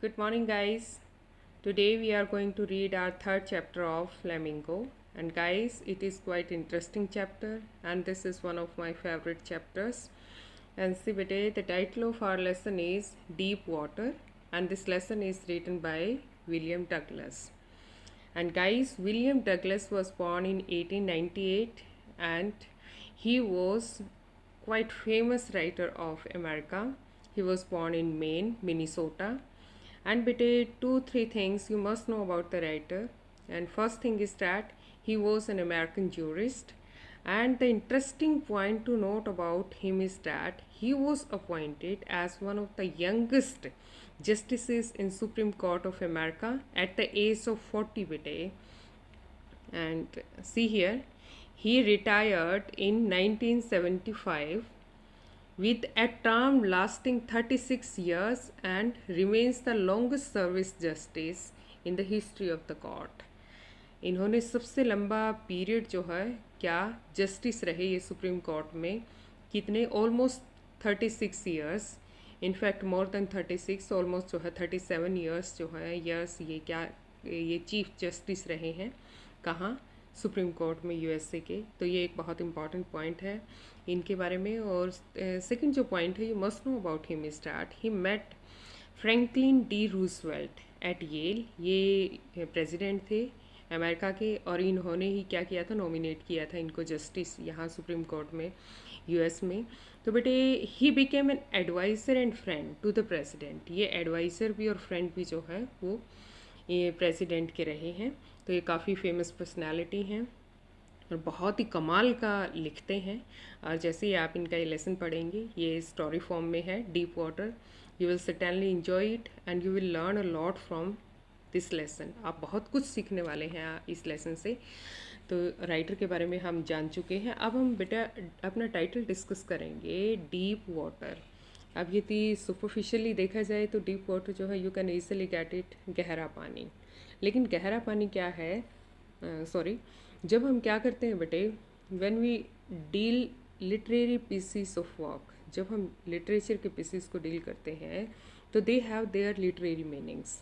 Good morning, guys. Today we are going to read our third chapter of Flamingo. And guys, it is quite interesting chapter, and this is one of my favorite chapters. And see, bete, the title of our lesson is Deep Water, and this lesson is written by William Douglas. And guys, William Douglas was born in 1898, and he was quite famous writer of America. He was born in Maine, Minnesota. And bete, two, three things you must know about the writer. And first thing is that he was an American jurist. And the interesting point to note about him is that he was appointed as one of the youngest justices in Supreme Court of America at the age of 40 bete. And see here, he retired in 1975 with a term lasting 36 years and remains the longest service justice in the history of the court. इन्होंने सबसे लंबा period जो है क्या justice रहे ये supreme court में कितने almost 36 years in fact more than 36 almost जो है 37 ईयर्स जो है ईयर्स ये चीफ जस्टिस रहे हैं कहाँ सुप्रीम कोर्ट में यूएसए के। तो ये एक बहुत इंपॉर्टेंट पॉइंट है इनके बारे में। और सेकंड जो पॉइंट है you must know about him is that he met Franklin D Roosevelt at Yale. ये प्रेसिडेंट थे अमेरिका के और इन्होंने ही क्या किया था, नॉमिनेट किया था इनको जस्टिस यहाँ सुप्रीम कोर्ट में यूएस में। तो बेटे he became an adviser and friend to the president. ये एडवाइज़र भी और फ्रेंड भी जो है वो ये प्रेसिडेंट के रहे हैं। तो ये काफ़ी फेमस पर्सनालिटी हैं और बहुत ही कमाल का लिखते हैं। और जैसे ही आप इनका ये लेसन पढ़ेंगे ये स्टोरी फॉर्म में है deep water, you will certainly enjoy it and you will learn a lot from this lesson. आप बहुत कुछ सीखने वाले हैं इस लेसन से। तो राइटर के बारे में हम जान चुके हैं। अब हम बेटा अपना टाइटल डिस्कस करेंगे डीप वाटर। अब यदि सुपरफिशियली देखा जाए तो डीप वाटर जो है you can easily get it गहरा पानी। लेकिन गहरा पानी क्या है, सॉरी जब हम क्या करते हैं बेटे when we deal literary pieces of work, जब हम लिटरेचर के पीसीस को डील करते हैं तो they have their literary meanings.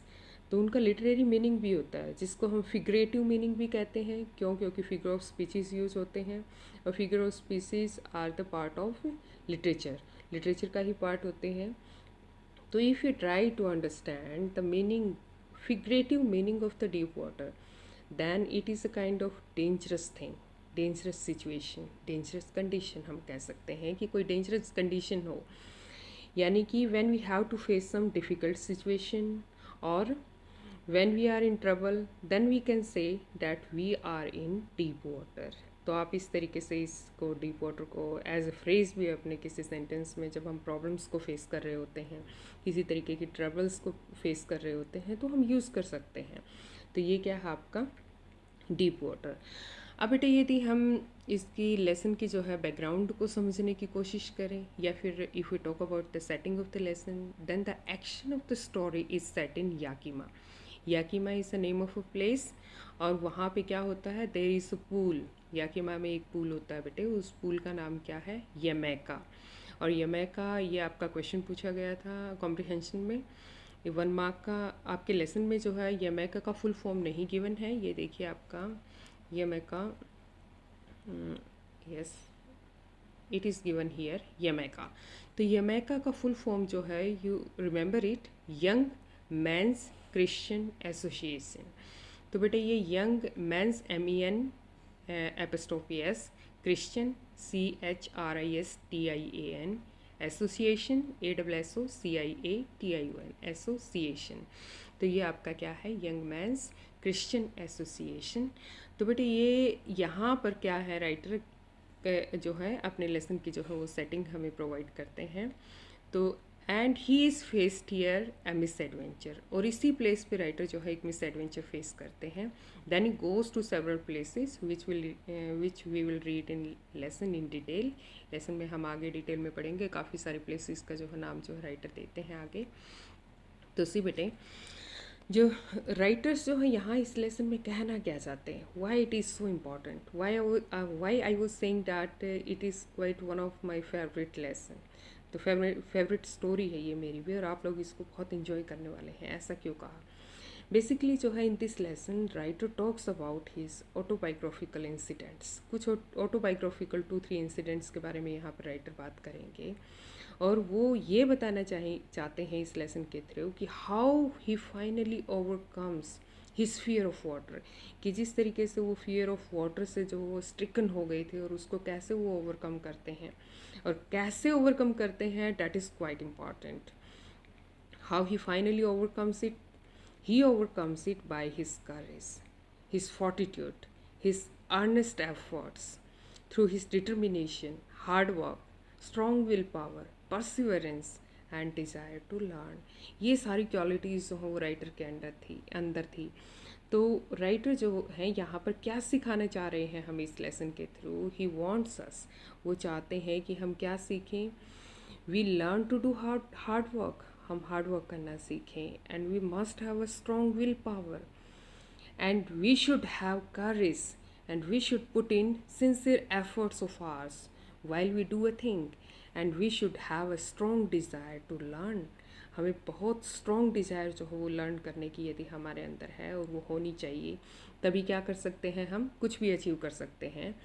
तो उनका लिटरेरी मीनिंग भी होता है जिसको हम फिगरेटिव मीनिंग भी कहते हैं। क्यों? क्योंकि फिगर ऑफ स्पीचीज़ यूज़ होते हैं और figure of speeches are the part of literature, literature का ही पार्ट होते हैं। तो if you try to understand the meaning, figurative meaning of the deep water, then it is a kind of dangerous thing, dangerous situation, dangerous condition हम कह सकते हैं कि कोई dangerous condition हो, यानी कि when we have to face some difficult situation or when we are in trouble then we can say that we are in deep water। तो आप इस तरीके से इसको डीप वाटर को एज ए फ्रेज भी अपने किसी सेंटेंस में जब हम प्रॉब्लम्स को फेस कर रहे होते हैं, किसी तरीके की ट्रबल्स को फेस कर रहे होते हैं तो हम यूज़ कर सकते हैं। तो ये क्या है आपका डीप वाटर। अब बेटे यदि हम इसकी लेसन की जो है बैकग्राउंड को समझने की कोशिश करें या फिर if you talk about the setting of the lesson then the action of the story is set in Yakima. Yakima is the name of a place और वहाँ पे क्या होता है, there is a pool. Yakima में एक pool होता है बेटे, उस पूल का नाम क्या है, यमैका। और यमैका ये आपका क्वेश्चन पूछा गया था कॉम्प्रिहेंशन में। 1 मार्क का आपके लेसन में जो है यमैका का फुल फॉर्म नहीं गिवन है। ये देखिए आपका यमैका, yes it is given here यमैका। तो यमैका का फुल फॉर्म जो है you remember it, young men's Christian association. तो बेटे ये young men's MEN epistrophy S, Christian CHRISTIAN, association ASSOCIATION, association. तो ये आपका क्या है, यंग मैंस क्रिश्चियन एसोसिएशन। तो बेटे ये यहाँ पर क्या है, राइटर जो है अपने लेसन की जो है वो सेटिंग हमें प्रोवाइड करते हैं। तो and he is faced here a miss adventure, और इसी प्लेस पे राइटर जो है एक मिस एडवेंचर फेस करते हैं। Then he goes to several places which we will read in lesson in detail. Lesson में हम आगे डिटेल में पढ़ेंगे, काफ़ी सारे प्लेसेस का जो है नाम जो है राइटर देते हैं आगे। तो सी बेटे जो राइटर्स जो है यहाँ इस लेसन में कहना क्या चाहते हैं, why it is so important, why I was saying that it is quite one of my favourite lesson. तो फेवरेट स्टोरी है ये मेरी भी, और आप लोग इसको बहुत इन्जॉय करने वाले हैं। ऐसा क्यों कहा? बेसिकली जो है in this lesson writer talks about his autobiographical incidents. कुछ ऑटोबायोग्राफिकल 2-3 इंसिडेंट्स के बारे में यहाँ पर राइटर बात करेंगे, और वो ये बताना चाहते हैं इस लेसन के थ्रू कि how he finally overcomes his fear of water, कि जिस तरीके से वो फियर ऑफ वाटर से जो वो स्ट्रिकन हो गए थे और उसको कैसे वो ओवरकम करते हैं, और कैसे ओवरकम करते हैं, that is quite important. How he finally overcomes it, he overcomes it by his courage, his fortitude, his earnest efforts, through his determination, hard work, strong willpower, perseverance and desire to learn। ये सारी qualities जो हैं वो writer के अंदर थी। तो writer जो है यहाँ पर क्या सिखाना चाह रहे हैं हम इस लेसन के थ्रू? ही वॉन्ट्स अस, वो चाहते हैं कि हम क्या सीखें? We learn to do hard work, हम हार्ड वर्क करना सीखें, and we must have a strong will power, and we should have courage, and we should put in sincere efforts of ours while we do a thing, and we should have a strong desire to learn। हमें बहुत strong desire जो है वो learn करने की यदि हमारे अंदर है, और वो होनी चाहिए, तभी क्या कर सकते हैं, हम कुछ भी अचीव कर सकते हैं।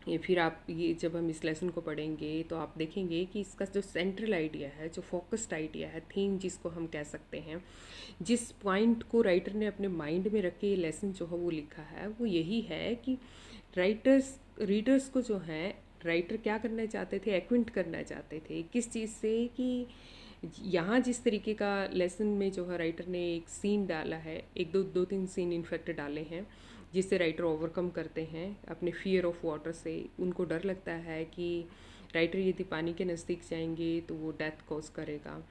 ये फिर आप ये जब हम इस लेसन को पढ़ेंगे तो आप देखेंगे कि इसका जो सेंट्रल आइडिया है, जो फोकस्ड आइडिया है, थीम जिसको हम कह सकते हैं, जिस पॉइंट को राइटर ने अपने माइंड में रख के ये लेसन जो है वो लिखा है, वो यही है कि रीडर्स को जो है राइटर क्या करना चाहते थे, एक्विंट करना चाहते थे किस चीज़ से, कि यहाँ जिस तरीके का लेसन में जो है राइटर ने एक सीन डाला है, एक दो तीन सीन इनफैक्ट डाले हैं, जिससे राइटर ओवरकम करते हैं अपने फियर ऑफ वाटर से। उनको डर लगता है कि राइटर यदि पानी के नज़दीक जाएंगे तो वो डेथ कॉज करेगा।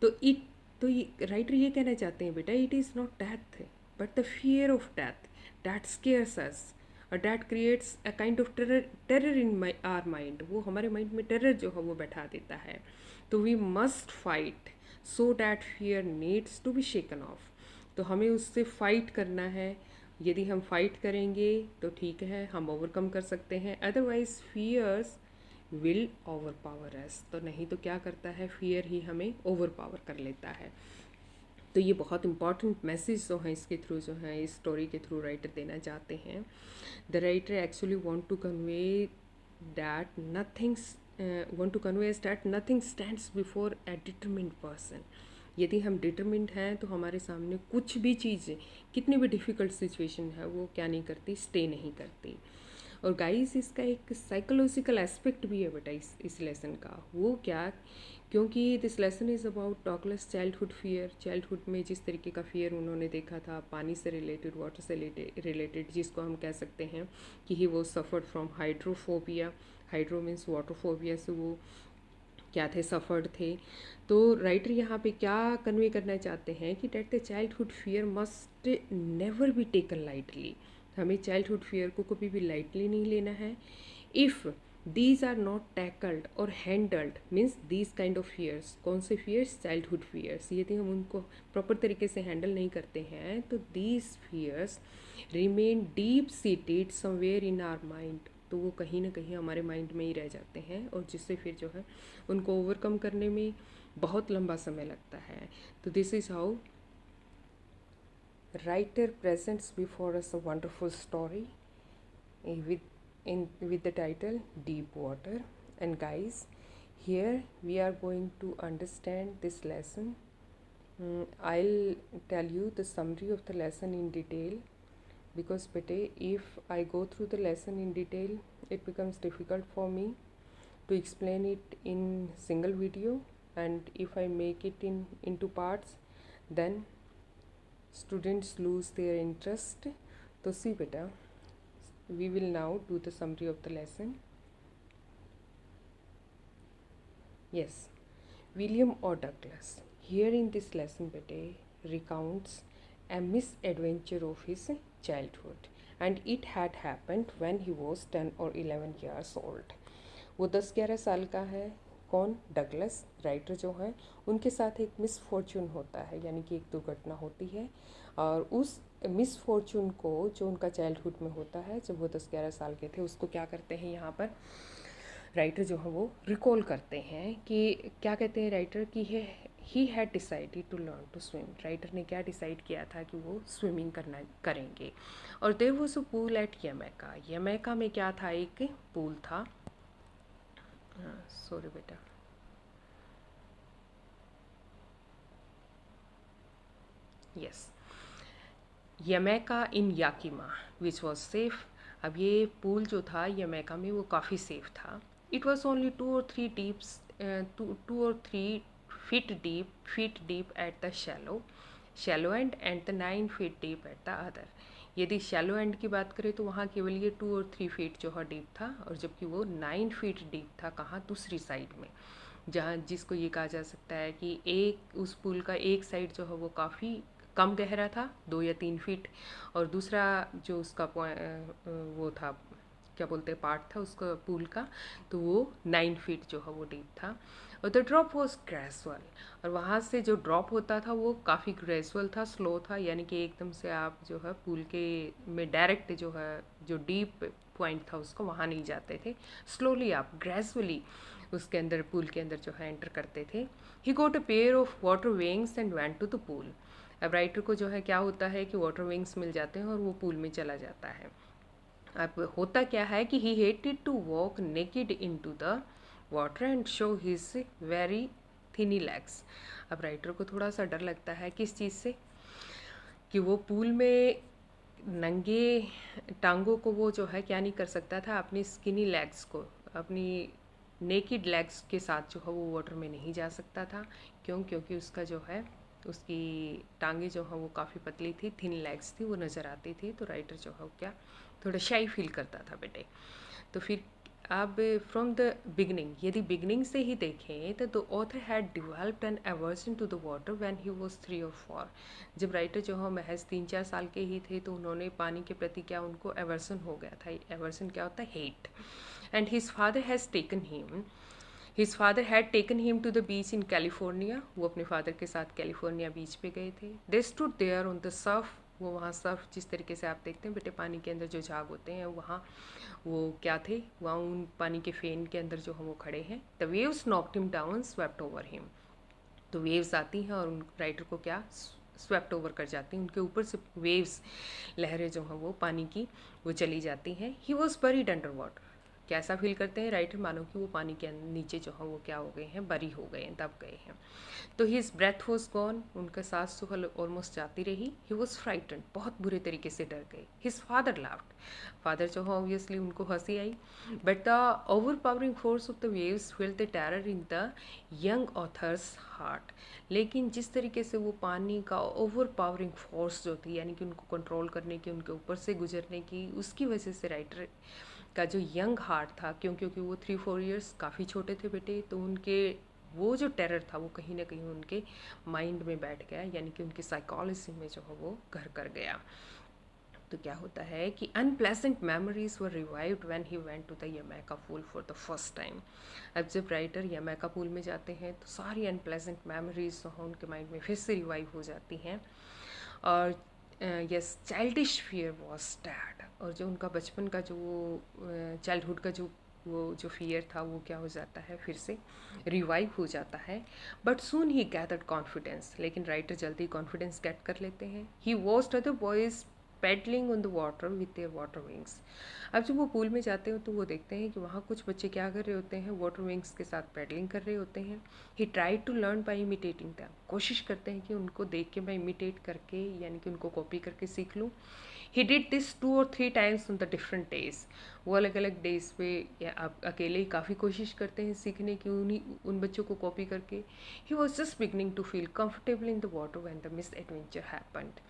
तो ये राइटर ये कहना चाहते हैं, बेटा it is not death but the fear of death that scares us, और that creates a kind of terror in our mind. वो हमारे माइंड में टेरर जो है वो बैठा देता है। तो we must fight so that fear needs to be shaken off. तो हमें उससे फाइट करना है। यदि हम फाइट करेंगे तो ठीक है, हम ओवरकम कर सकते हैं, otherwise fears will overpower us. तो नहीं तो क्या करता है, फियर ही हमें ओवर पावर कर लेता है। तो ये बहुत इंपॉर्टेंट मैसेज जो है इसके थ्रू जो है इस स्टोरी के थ्रू राइटर देना चाहते हैं। The writer actually want to convey that nothing stands before a determined person. यदि हम डिटरमिन्ड हैं तो हमारे सामने कुछ भी चीज़ें, कितनी भी डिफ़िकल्ट सिचुएशन है, वो क्या नहीं करती, स्टे नहीं करती। और गाइस इसका एक साइकोलॉजिकल एस्पेक्ट भी है बेटा इस लेसन का। वो क्या, क्योंकि this lesson is about Douglas childhood fear. Childhood में जिस तरीके का फियर उन्होंने देखा था पानी से रिलेटेड, वाटर से रिलेटेड, जिसको हम कह सकते हैं कि ही वो suffered from hydrophobia. Hydro means water phobia से वो क्या थे, सफ़र्ड थे। तो राइटर यहाँ पे क्या कन्वे करना चाहते हैं कि that the childhood fear must never be taken lightly. हमें चाइल्डहुड फियर को कभी भी लाइटली नहीं लेना है। If these are not tackled और handled, means these kind of fears, कौन से फियर्स, चाइल्डहुड फियर्स, यदि हम उनको प्रॉपर तरीके से हैंडल नहीं करते हैं तो these fears remain deep seated somewhere in our mind. तो वो कहीं ना कहीं हमारे माइंड में ही रह जाते हैं, और जिससे फिर जो है उनको ओवरकम करने में बहुत लंबा समय लगता है। तो this is how writer presents before us a wonderful story with the title Deep Water। And guys, here we are going to understand this lesson. I'll tell you the summary of the lesson in detail, because bete if I go through the lesson in detail it becomes difficult for me to explain it in single video, and if I make it into parts then students lose their interest. So see beta, we will now do the summary of the lesson. Yes, William O. Douglas here in this lesson bete recounts a misadventure of his childhood, and it had happened when he was 10 or 11 years old। वो 10-11 साल का है। कौन? Douglas, writer जो है, उनके साथ एक मिसफॉर्चून होता है, यानी कि एक दुर्घटना होती है, और उस मिसफॉर्चून को जो उनका चाइल्डहुड में होता है, जब वो 10-11 साल के थे, उसको क्या करते हैं यहाँ पर राइटर जो है वो रिकॉल करते हैं कि क्या कहते हैं राइटर कि he had decided to learn to swim. Writer ने क्या डिसाइड किया था कि वो स्विमिंग करना करेंगे। और there was a pool at YMCA. YMCA में क्या था, एक पूल था। सॉरी बेटा, yes, YMCA in Yakima which was safe. अब ये पूल जो था यमैका में वो काफ़ी सेफ था। It was only 2 or 3 feet deep at the shallow and the 9 feet deep at the other. यदि शैलो एंड की बात करें तो वहाँ केवल ये 2 और 3 फीट जो है डीप था, और जबकि वो 9 फीट डीप था कहाँ, दूसरी साइड में, जहाँ जिसको ये कहा जा सकता है कि एक उस पुल का एक साइड जो है वो काफ़ी कम गहरा था, 2 या 3 फीट, और दूसरा जो उसका वो था, क्या बोलते हैं, पार्ट था उसका पुल का, तो वो 9 फीट जो है वो डीप था। और द ड्रॉप वॉज ग्रेजुअल, और वहाँ से जो ड्रॉप होता था वो काफ़ी ग्रेजुअल था, स्लो था, यानी कि एकदम से आप जो है पुल के में डायरेक्ट जो है जो डीप पॉइंट था उसको वहाँ नहीं जाते थे, स्लोली आप ग्रेजुअली उसके अंदर पुल के अंदर जो है एंटर करते थे। He got a pair of water wings and went to the pool. अब राइटर को जो है क्या होता है कि वाटर विंग्स मिल जाते हैं और वो पूल में चला जाता है। अब होता क्या है कि he hated to walk naked into the water and show his very thinny legs. अब राइटर को थोड़ा सा डर लगता है किस चीज़ से, कि वो पूल में नंगे टांगों को वो जो है क्या नहीं कर सकता था, अपनी स्किनी लेग्स को, अपनी नेकिड लेग्स के साथ जो है वो वाटर में नहीं जा सकता था। क्यों? क्योंकि उसका जो है उसकी टांगे जो है वो काफ़ी पतली थी, थिन लेग्स थी, वो नज़र आती थी। तो राइटर जो है वो क्या थोड़ा शाई फील करता था बेटे। तो फिर अब फ्रॉम द बिगनिंग, यदि बिगनिंग से ही देखें तो the author had developed an aversion to the water when he was 3 or 4। जब राइटर जो है महज 3-4 साल के ही थे तो उन्होंने पानी के प्रति क्या उनको एवर्सन हो गया था। एवर्सन क्या होता है? Hate. And his father has taken him, his father had taken him to the beach in California. वो अपने फादर के साथ कैलिफोर्निया बीच पे गए थे। They stood there on the surf. वो वहाँ सर्फ, जिस तरीके से आप देखते हैं बेटे पानी के अंदर जो झाग होते हैं, वहाँ वो क्या थे, वहाँ उन पानी के फेन के अंदर जो हम वो खड़े हैं। The waves knocked him down swept over him. तो वेव्स आती हैं और उन राइटर को क्या स्वेप्ट ओवर कर जाती हैं, उनके ऊपर से वेव्स, लहरें जो हैं वो पानी की वो चली जाती हैं। He was buried under water. कैसा फील करते हैं राइटर, मानो कि वो पानी के नीचे जो है वो क्या हो गए हैं, बरी हो गए हैं, दब गए हैं। तो हिज ब्रेथ वॉज गॉन, उनका सांस तो ऑलमोस्ट जाती रही। ही वॉज फ्राइटन, बहुत बुरे तरीके से डर गए। हिज फादर लाफ्ड, फादर जो है ऑब्वियसली उनको हंसी आई। But the overpowering force of the waves filled the terror in the young author's heart. लेकिन जिस तरीके से वो पानी का ओवर पावरिंग फोर्स जो थी, यानी कि उनको कंट्रोल करने की, उनके ऊपर से गुजरने की, उसकी वजह से राइटर का जो यंग हार्ट था, क्योंकि वो 3-4 ईयर्स काफ़ी छोटे थे बेटे, तो उनके वो जो टेरर था वो कहीं ना कहीं उनके माइंड में बैठ गया, यानी कि उनकी साइकोलॉजी में जो है वो घर कर गया। तो क्या होता है कि unpleasant memories were revived when he went to the YMCA pool for the first time. अब जब राइटर यमैका पूल में जाते हैं तो सारी अनप्लेजेंट मेमोरीज जो हैं उनके माइंड में फिर से रिवाइव हो जाती हैं। और yes, childish fear was dad. और जो उनका बचपन का जो चाइल्डहुड का जो वो जो फियर था वो क्या हो जाता है, फिर से रिवाइव हो जाता है। But soon he gathered confidence, लेकिन राइटर जल्दी कॉन्फिडेंस गेट कर लेते हैं। He watched other boys paddling on the water with their water wings. अब जब वो पूल में जाते हो तो वो देखते हैं कि वहाँ कुछ बच्चे क्या कर रहे होते हैं, वाटर विंग्स के साथ पेडलिंग कर रहे होते हैं। He try to learn by imitating them, कोशिश करते हैं कि उनको देख के मैं इमिटेट करके, यानी कि उनको कॉपी करके सीख लूँ। He did this 2 or 3 times on the different days. वो अलग अलग डेज पे या आप अकेले ही काफ़ी कोशिश करते हैं सीखने की, उन्हीं उन बच्चों को कॉपी करके। He was just beginning to feel comfortable in the water when the misadventure happened.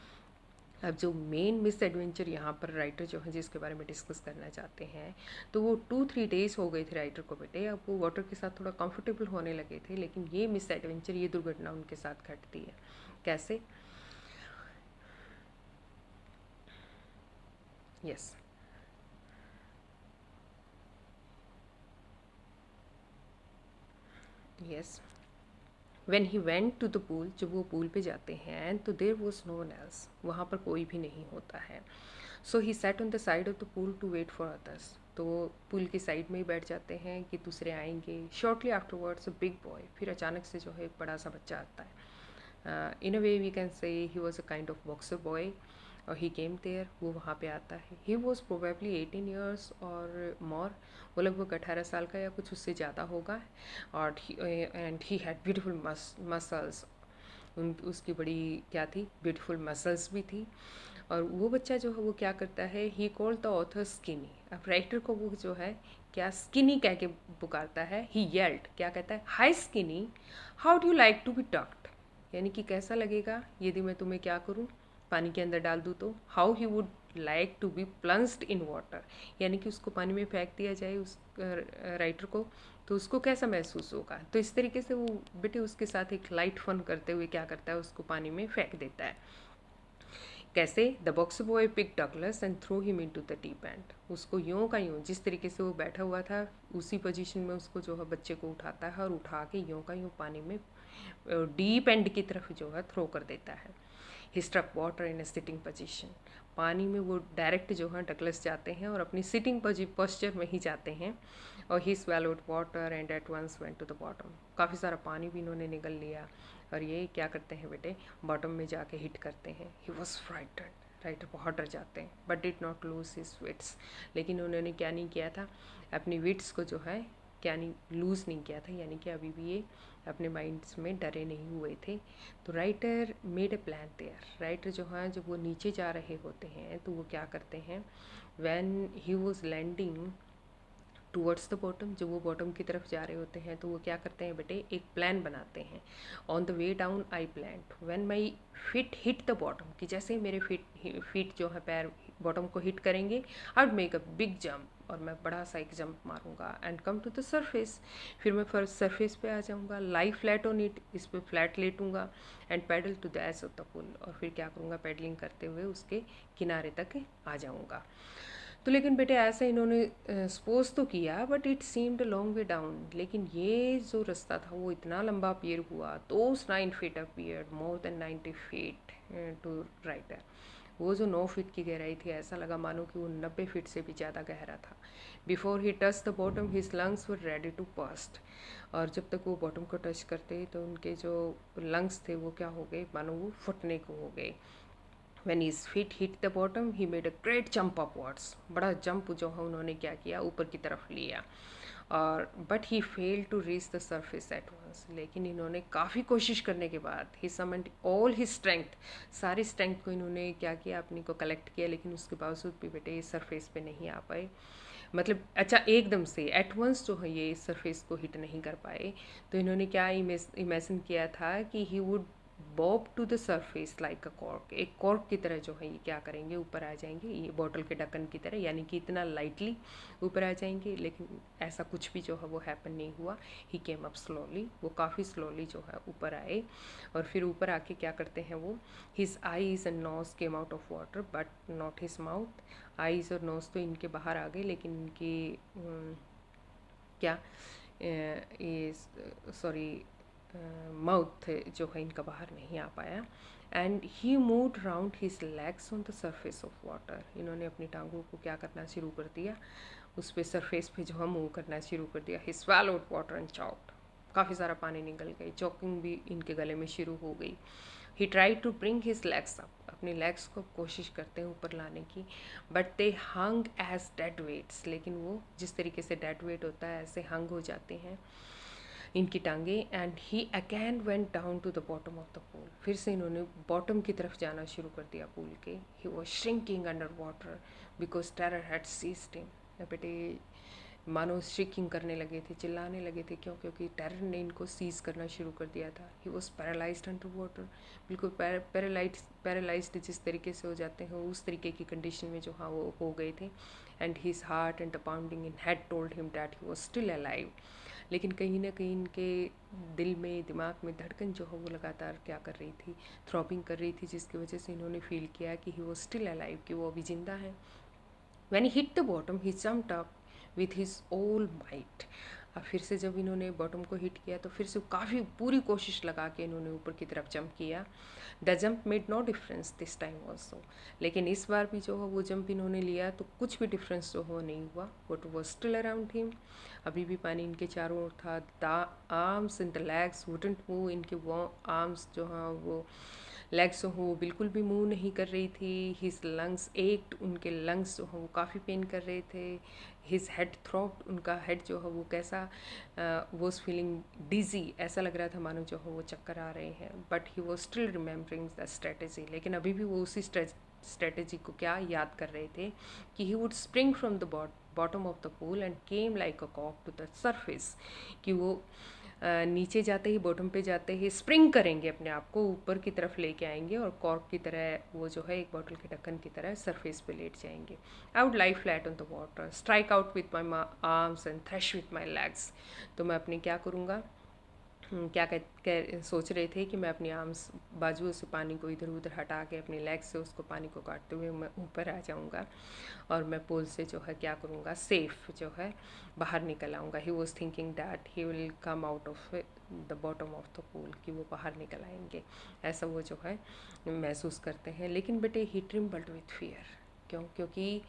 अब जो मेन मिस एडवेंचर यहाँ पर राइटर जो है जिसके बारे में डिस्कस करना चाहते हैं, तो वो 2-3 डेज हो गए थे राइटर को बेटे। अब वो वाटर के साथ थोड़ा कंफर्टेबल होने लगे थे, लेकिन ये मिस एडवेंचर, ये दुर्घटना उनके साथ घटती है। कैसे? Yes, yes, when he went to the pool, जब वो पूल पे जाते हैं तो there was no one else, वहाँ पर कोई भी नहीं होता है। So he sat on the side of the pool to wait for others. तो पुल की साइड में ही बैठ जाते हैं कि दूसरे आएंगे। Shortly afterwards a big boy, फिर अचानक से जो है एक बड़ा सा बच्चा आता है। इन अ वे we can say he was a kind of boxer boy और ही केम देयर, वो वहाँ पे आता है। ही वॉज प्रोबेबली 18 ईयर्स और मोर, वो लगभग 18 साल का या कुछ उससे ज़्यादा होगा। और and he had beautiful muscles, उसकी बड़ी क्या थी, ब्यूटीफुल मसल्स भी थी। और वो बच्चा जो है वो क्या करता है, he called the author skinny. अब राइटर को वो जो है क्या स्किनी कह के पुकारता है। ही येल्ड, क्या कहता है, hi skinny, how do you like to be ducked, यानी कि कैसा लगेगा यदि मैं तुम्हें क्या करूँ, पानी के अंदर डाल दूँ तो। How he would like to be plunged in water, यानी कि उसको पानी में फेंक दिया जाए उस राइटर को, तो उसको कैसा महसूस होगा। तो इस तरीके से वो बेटे उसके साथ एक लाइट फन करते हुए क्या करता है, उसको पानी में फेंक देता है। कैसे, the box boy pick Douglas and throw him into the deep end, उसको यूं का यूं, जिस तरीके से वो बैठा हुआ था उसी पोजीशन में उसको जो है बच्चे को उठाता है और उठा के यूं का यूं पानी में डीप एंड की तरफ जो है थ्रो कर देता है। He struck water in a sitting position, पानी में वो डायरेक्ट जो है डगलस जाते हैं और अपनी सिटिंग पोस्चर में ही जाते हैं। और he swallowed water and at once went to the bottom, काफ़ी सारा पानी भी इन्होंने निगल लिया और ये क्या करते हैं बेटे, बॉटम में जाके हिट करते हैं। ही वॉज फ्राइटेड, राइटर बहुत डर जाते हैं, but did not lose his wits, लेकिन उन्होंने क्या नहीं किया था, अपनी विट्स को जो है क्या नहीं, लूज़ नहीं किया था, यानी कि अभी भी ये अपने माइंड्स में डरे नहीं हुए थे। तो writer made a plan there, writer जो है जब वो नीचे जा रहे होते हैं तो वो क्या करते हैं, when he was landing towards the bottom, जब वो बॉटम की तरफ जा रहे होते हैं तो वो क्या करते हैं बेटे, एक प्लान बनाते हैं। On the way down I planned when my feet hit the bottom, कि जैसे ही मेरे फीट जो है पैर बॉटम को हिट करेंगे, I would make a big jump, और मैं बड़ा सा एक जंप मारूंगा, and come to the surface, फिर मैं फर्स्ट सरफेस पे आ जाऊंगा, लाई फ्लैट ऑन इट, इस पर फ्लैट लेटूंगा, and paddle to the as of the pool, और फिर क्या करूँगा, पैडलिंग करते हुए उसके किनारे तक आ जाऊँगा। तो लेकिन बेटे ऐसा इन्होंने सपोज तो किया, but it seemed long way down, लेकिन ये जो रास्ता था वो इतना लंबा अपीयर हुआ, those 9 feet appeared more than 90 feet to writer, वो जो 9 फीट की गहराई थी ऐसा लगा मानो कि वो 90 फीट से भी ज़्यादा गहरा था। Before he touch the bottom his lungs were ready to burst, और जब तक वो बॉटम को टच करते तो उनके जो लंग्स थे वो क्या हो गए, मानो वो फटने को हो गए। When his feet hit the bottom, he made a great jump upwards. बड़ा जंप जो है उन्होंने क्या किया, ऊपर की तरफ लिया, और but he fail to reach the surface at once, लेकिन इन्होंने काफ़ी कोशिश करने के बाद he summoned all his strength, सारी स्ट्रेंथ को इन्होंने क्या किया, अपनी को कलेक्ट किया, लेकिन उसके बावजूद भी बेटे इस सरफेस पे नहीं आ पाए। मतलब अच्छा एकदम से एट वंस जो है ये सरफेस को हिट नहीं कर पाए, तो इन्होंने क्या इमेजिन किया था कि he would bob to the surface like a cork, एक कॉर्क की तरह जो है ये क्या करेंगे, ऊपर आ जाएंगे, ये बॉटल के ढक्कन की तरह, यानी कि इतना लाइटली ऊपर आ जाएंगे, लेकिन ऐसा कुछ भी जो है वो हैपन नहीं हुआ। ही केम अप स्लोली, वो काफ़ी स्लोली जो है ऊपर आए, और फिर ऊपर आके क्या करते हैं वो, his eyes and nose came out of water but not his mouth, eyes और नोज तो इनके बाहर आ गए, लेकिन इनकी क्या ये सॉरी माउथ जो है इनका बाहर नहीं आ पाया। And he moved round his legs on the surface of water, इन्होंने अपनी टांगों को क्या करना शुरू कर दिया, उस पर सरफेस पे जो है मूव करना शुरू कर दिया। ही स्वैलोड वाटर एंड चॉक्ड, काफ़ी सारा पानी निकल गई, चॉकिंग भी इनके गले में शुरू हो गई। He try to bring his legs up, अपने लेग्स को कोशिश करते हैं ऊपर लाने की, but they hung as dead weights, लेकिन वो जिस तरीके से डेड वेट होता है ऐसे हंग हो जाते हैं इनकी टांगे। And he again went down to the bottom of the pool, फिर से इन्होंने बॉटम की तरफ जाना शुरू कर दिया पूल के। He was shrinking under water because terror had seized him, बेटे मानो श्रिकिंग करने लगे थे, चिल्लाने लगे थे, क्यों, क्योंकि टेरर ने इनको सीज करना शुरू कर दिया था। He was paralysed under water, बिल्कुल पैरालाइज्ड जिस तरीके से हो जाते हैं उस तरीके की कंडीशन में जो हाँ वो हो गए थे। And his heart and the pounding in had told him that he was still alive, लेकिन कहीं ना कहीं इनके दिल में दिमाग में धड़कन जो है वो लगातार क्या कर रही थी, थ्रॉपिंग कर रही थी, जिसकी वजह से इन्होंने फील किया कि ही वॉज स्टिल अलाइव, कि वो अभी जिंदा है। When he hit the bottom, he jumped up with his all might. अब फिर से जब इन्होंने बॉटम को हिट किया तो फिर से काफ़ी पूरी कोशिश लगा के इन्होंने ऊपर की तरफ जंप किया। The jump made no difference this time also, लेकिन इस बार भी जो है वो जंप इन्होंने लिया तो कुछ भी डिफरेंस जो हो नहीं हुआ। बट वो स्टिल अराउंड हिम, अभी भी पानी इनके चारों ओर था। The arms and the legs wouldn't move, इनके वो आर्म्स जो हैं वो लेग्स जो हो बिल्कुल भी मूव नहीं कर रही थी। हिज लंग्स एक्ट, उनके लंग्स जो हैं वो काफ़ी पेन कर रहे थे। हिज हेड थ्रॉब्ड, उनका हेड जो है वो कैसा वॉज फीलिंग डिजी, ऐसा लग रहा था मानो जो है वो चक्कर आ रहे हैं। But he was still remembering the strategy, लेकिन अभी भी वो उसी स्ट्रेटेजी को क्या याद कर रहे थे कि he would spring from the bottom of the pool and came like a कॉक टू द सरफेस, कि वो नीचे जाते ही बॉटम पे जाते ही स्प्रिंग करेंगे, अपने आप को ऊपर की तरफ लेके आएंगे और कॉर्क की तरह वो जो है एक बॉटल के ढक्कन की तरह सरफेस पे लेट जाएंगे। I would lie flat on the water, strike out with my arms and trash with my legs. तो मैं अपने क्या करूँगा, क्या सोच रहे थे कि मैं अपनी आर्म्स बाजुओं से पानी को इधर उधर हटा के अपने लेग से उसको पानी को काटते हुए मैं ऊपर आ जाऊंगा और मैं पूल से जो है क्या करूँगा, सेफ जो है बाहर निकल आऊँगा। He was thinking that he will come out of the bottom of the pool, कि वो बाहर निकल आएंगे, ऐसा वो जो है महसूस करते हैं। लेकिन बेटे ही ट्रिम्बल्ड विथ फियर, क्योंकि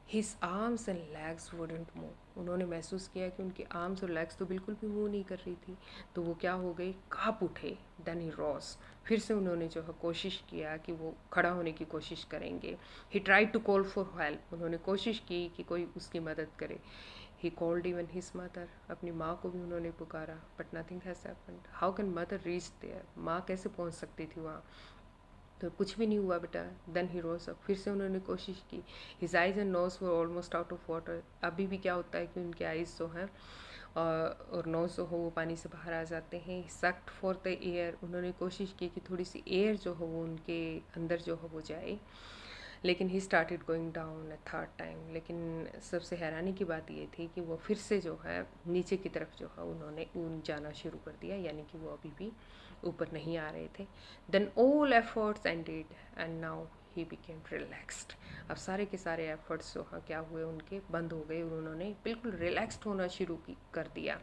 his arms and legs wouldn't move, उन्होंने महसूस किया कि उनकी आर्म्स और लेग्स तो बिल्कुल भी मूव नहीं कर रही थी। तो वो क्या हो गए, काँप उठे। देन ही रॉस, फिर से उन्होंने जो है कोशिश किया कि वो खड़ा होने की कोशिश करेंगे। He tried to call for help, उन्होंने कोशिश की कि कोई उसकी मदद करे। He called even his mother, अपनी माँ को भी उन्होंने पुकारा, but nothing has happened. How can mother reach there, माँ कैसे पहुँच सकती थी वहाँ, तो कुछ भी नहीं हुआ बेटा। देन ही रोज अप, फिर से उन्होंने कोशिश की। His eyes and nose were almost out of water, अभी भी क्या होता है कि उनके आइज़ जो हैं और नोज जो हो वो पानी से बाहर आ जाते हैं। सक्ट फॉर द एयर, उन्होंने कोशिश की कि थोड़ी सी एयर जो हो वो उनके अंदर जो हो वो जाए, लेकिन he started going down a third time. लेकिन सबसे हैरानी की बात ये थी कि वो फिर से जो है नीचे की तरफ जो है उन्होंने जाना शुरू कर दिया, यानी कि वो अभी भी ऊपर नहीं आ रहे थे। Then all efforts ended and now he became relaxed, अब सारे के सारे एफर्ट्स जो हैं क्या हुए, उनके बंद हो गए और उन्होंने बिल्कुल रिलैक्स्ड होना शुरू कर दिया।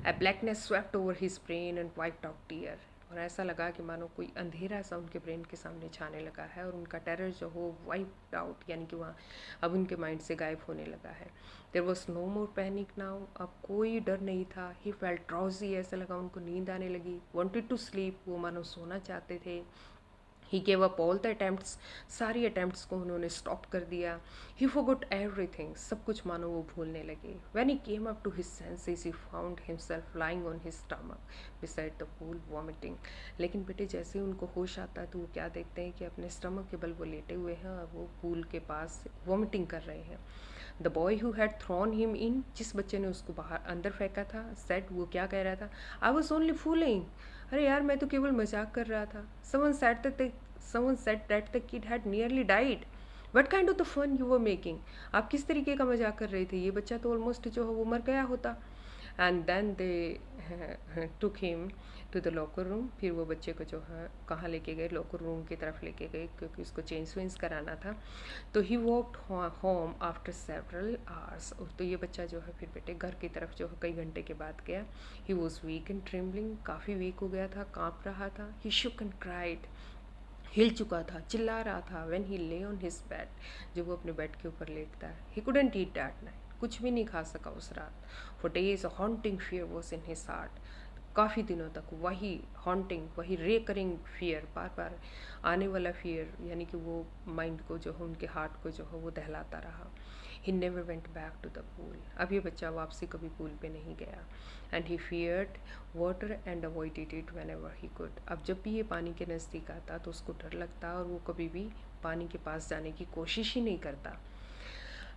A blackness swept over his brain and wiped out tear, और ऐसा लगा कि मानो कोई अंधेरा सा उनके ब्रेन के सामने छाने लगा है और उनका टेरर जो हो वाइप्ड आउट, यानी कि वहाँ अब उनके माइंड से गायब होने लगा है। There was no more panic now, अब कोई डर नहीं था। ही फेल्ट ड्राउजी, ऐसा लगा उनको नींद आने लगी। वांटेड टू स्लीप, वो मानो सोना चाहते थे। He gave up all the attempts, सारी अटैम्प्ट्स को उन्होंने स्टॉप कर दिया। ही फॉरगॉट एवरीथिंग, सब कुछ मानो वो भूलने लगे। When he came up to his senses he found himself lying on his stomach beside the pool vomiting. लेकिन बेटे जैसे ही उनको होश आता है तो वो क्या देखते हैं कि अपने स्टमक के बल वो लेटे हुए हैं और वो पूल के पास वॉमिटिंग कर रहे हैं। The boy who had thrown him in, जिस बच्चे ने उसको बाहर अंदर फेंका था, सेड, वो क्या कह रहा था, आई वॉज ओनली फूलिंग, अरे यार मैं तो केवल मजाक कर रहा था। Someone said that the kid had nearly died. What kind of the fun you were making? आप किस तरीके का मजाक कर रहे थे, ये बच्चा तो ऑलमोस्ट जो है वो मर गया होता। And then they took him to the locker room, फिर वो बच्चे को जो है कहाँ लेके गए, लॉकर रूम की तरफ लेके गए, क्योंकि उसको चेंज वेंज कराना था। तो he walked home after several hours, तो ये बच्चा जो है फिर बेटे घर की तरफ जो है कई घंटे के बाद गया। ही वॉज वीक एंड ट्रिम्बलिंग, काफ़ी वीक हो गया था, काँप रहा था। ही शुक एंड क्राइड, हिल चुका था, चिल्ला रहा था। व्हेन ही ले ऑन हिज बेड, जब वो अपने बेड के ऊपर लेटता है। He couldn't eat that night, कुछ भी नहीं खा सका उस रात। For days a haunting fear was in his heart, काफ़ी दिनों तक वही हॉन्टिंग, वही रेकरिंग फियर, बार बार आने वाला फियर, यानी कि वो माइंड को जो है, उनके हार्ट को जो है वो दहलाता रहा। He never went back to the pool, अब ये बच्चा वापसी कभी पूल पे नहीं गया। And he feared water and avoided it whenever he could, अब जब भी ये पानी के नज़दीक आता तो उसको डर लगता और वो कभी भी पानी के पास जाने की कोशिश ही नहीं करता।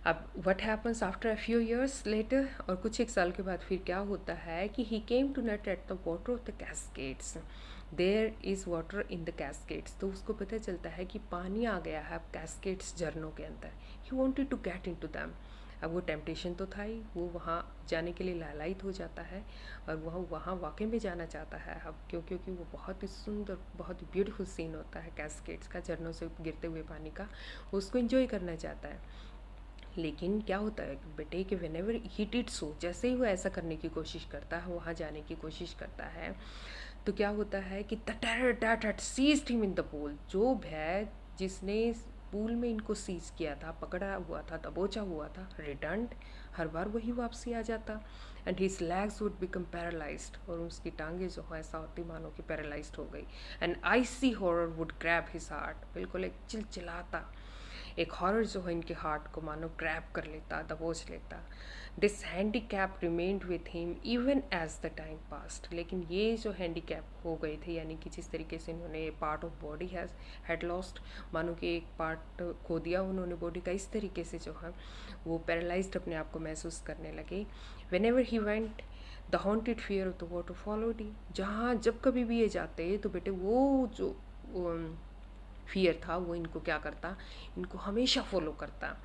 अब what happens after a few years later, और कुछ एक साल के बाद फिर क्या होता है कि he came to hate at the water of the Cascades, there is water in the Cascades, तो उसको पता चलता है कि पानी आ गया है अब कैस्केड्स, झरनों के अंदर। He wanted to get into them, अब वो टेम्पटेशन तो था ही, वो वहाँ जाने के लिए लालायित हो जाता है और वह वहाँ वाकई में जाना चाहता है अब, क्योंकि वो बहुत ही सुंदर, बहुत ही ब्यूटीफुल सीन होता है कैस्केड्स का, झरनों से गिरते हुए पानी का, उसको इन्जॉय करना चाहता है। लेकिन क्या होता है कि बेटे कि व्हेनेवर ही डिड सो, जैसे ही वो ऐसा करने की कोशिश करता है, वहाँ जाने की कोशिश करता है, तो क्या होता है कि the terror that had seized him in the pool, जो भय जिसने पूल में इनको सीज किया था, पकड़ा हुआ था, दबोचा हुआ था, रिटर्न्ड, हर बार वही वापसी आ जाता। And his legs would become paralysed, और उसकी टांगें जो है ऐसा होती मानो कि पैरालाइज्ड हो गई। And icy horror would grab his heart, बिल्कुल एक चिलचिलाता एक हॉरर जो है इनके हार्ट को मानो ग्रैब कर लेता, दबोच लेता। This handicap remained with him even as the time passed, लेकिन ये जो हैंडीकैप हो गए थे, यानी कि जिस तरीके से इन्होंने part of body had lost, मानो कि एक पार्ट खो दिया उन्होंने बॉडी का, इस तरीके से जो है वो पैरालाइज्ड अपने आप को महसूस करने लगे। Whenever he went the haunted fear of the water followed he, जहाँ जब कभी भी ये जाते तो बेटे वो जो फियर था वो इनको क्या करता, इनको हमेशा फॉलो करता।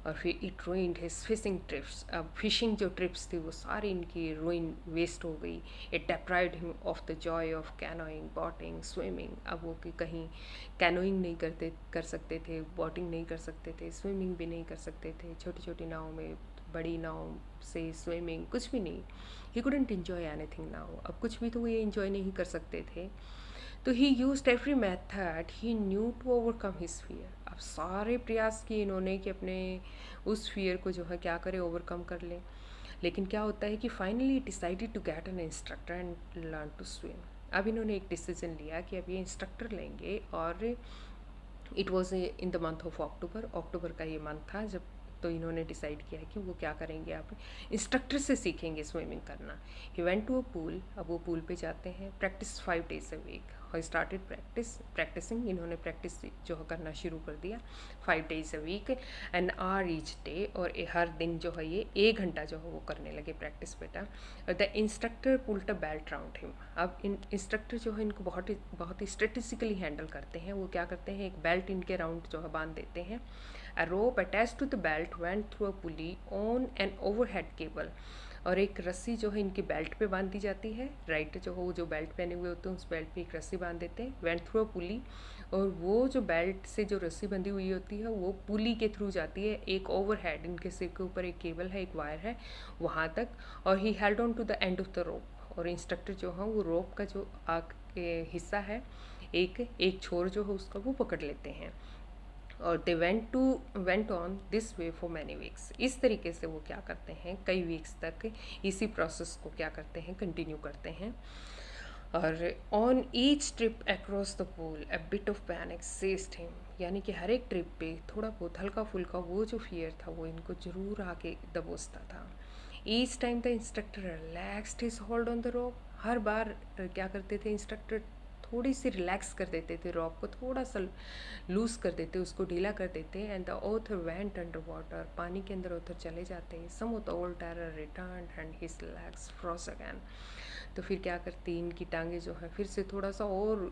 और फिर it ruined his fishing trips, अब फिशिंग जो ट्रिप्स थी वो सारी इनकी रूइन वेस्ट हो गई। It deprived him of the joy of canoeing, boating, swimming, अब वो कि कहीं कैनोइंग नहीं कर सकते थे, बोटिंग नहीं कर सकते थे, स्विमिंग भी नहीं कर सकते थे, छोटी छोटी नाव में, बड़ी नाव से स्विमिंग, कुछ भी नहीं। He couldn't enjoy anything now, अब कुछ भी तो वो ये इन्जॉय नहीं कर सकते थे। तो he used every method he knew to overcome his fear, अब सारे प्रयास किए इन्होंने कि अपने उस फियर को जो है क्या करे, ओवरकम कर ले। लेकिन क्या होता है कि finally decided to get an instructor and learn to swim, अब इन्होंने एक डिसीजन लिया कि अब ये इंस्ट्रक्टर लेंगे। और it was in the month of October, October का ये मंथ था जब, तो इन्होंने डिसाइड किया है कि वो क्या करेंगे, आप इंस्ट्रक्टर से सीखेंगे स्विमिंग करना। He went to a pool, अब वो पूल पे जाते हैं, प्रैक्टिस 5 days a week, और स्टार्टेड प्रैक्टिसिंग, इन्होंने प्रैक्टिस जो करना शुरू कर दिया 5 days a week an hour each day, और हर दिन जो है ये 1 घंटा जो है वो करने लगे प्रैक्टिस बेटा। और the instructor pulled a belt round him, अब इंस्ट्रक्टर जो है इनको बहुत ही स्ट्रेटेजिकली हैंडल करते हैं, वो क्या करते हैं, एक बेल्ट इनके राउंड जो है बांध देते हैं। A rope attached to the belt went through a pulley on an overhead cable, और एक रस्सी जो है इनकी बेल्ट पे बांध दी जाती है, राइट जो हो, जो बेल्ट पहने हुए होते हैं उस बेल्ट पे एक रस्सी बांध देते हैं, वेंट थ्रू अ पुली, और वो जो बेल्ट से जो रस्सी बंधी हुई होती है वो पुली के थ्रू जाती है, एक ओवरहेड, इनके सिर के ऊपर एक केबल है, एक वायर है वहाँ तक, और he held on to the end of the rope, और इंस्ट्रक्टर जो है वो रोप का जो आग हिस्सा है, एक छोर जो है उसका वो पकड़ लेते हैं। और they went on this way for many weeks, इस तरीके से वो क्या करते हैं, कई वीक्स तक इसी प्रोसेस को क्या करते हैं, कंटिन्यू करते हैं। और on each trip across the pool a bit of panic seized him, यानी कि हर एक ट्रिप पे थोड़ा बहुत हल्का फुल्का वो जो फियर था वो इनको ज़रूर आके दबोचता था। Each time the instructor relaxed his hold on the rope, हर बार क्या करते थे इंस्ट्रक्टर, थोड़ी सी रिलैक्स कर देते थे रॉप को, थोड़ा सा लूज़ कर देते, उसको ढीला कर देते। And the author went under water, पानी के अंदर ऑथर चले जाते हैं। Some of the old terror return and his legs froze again, तो फिर क्या करती, इनकी टांगे जो है फिर से थोड़ा सा और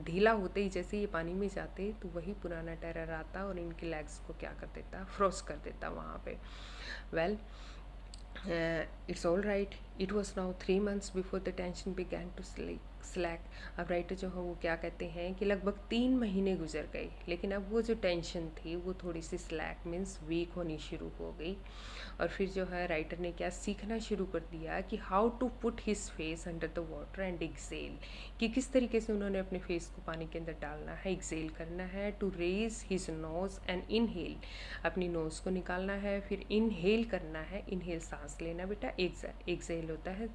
ढीला होते ही जैसे ये पानी में जाते तो वही पुराना टेरर आता और इनके लेग्स को क्या कर देता, फ्रोज कर देता वहाँ पे। Well it's all right, it was now 3 months before the tension began to slack, अब राइटर जो है वो क्या कहते हैं कि लगभग 3 महीने गुजर गए, लेकिन अब वो जो टेंशन थी वो थोड़ी सी स्लैक मीन्स वीक होनी शुरू हो गई। और फिर जो है राइटर ने क्या सीखना शुरू कर दिया कि how to put his face under the water and exhale, कि किस तरीके से उन्होंने अपने फेस को पानी के अंदर डालना है, एक्सेल करना है। To raise his nose and inhale, अपनी नोज को निकालना है, फिर इनहेल करना है, इनहेल सांस लेना बेटा, एक्सेल होता है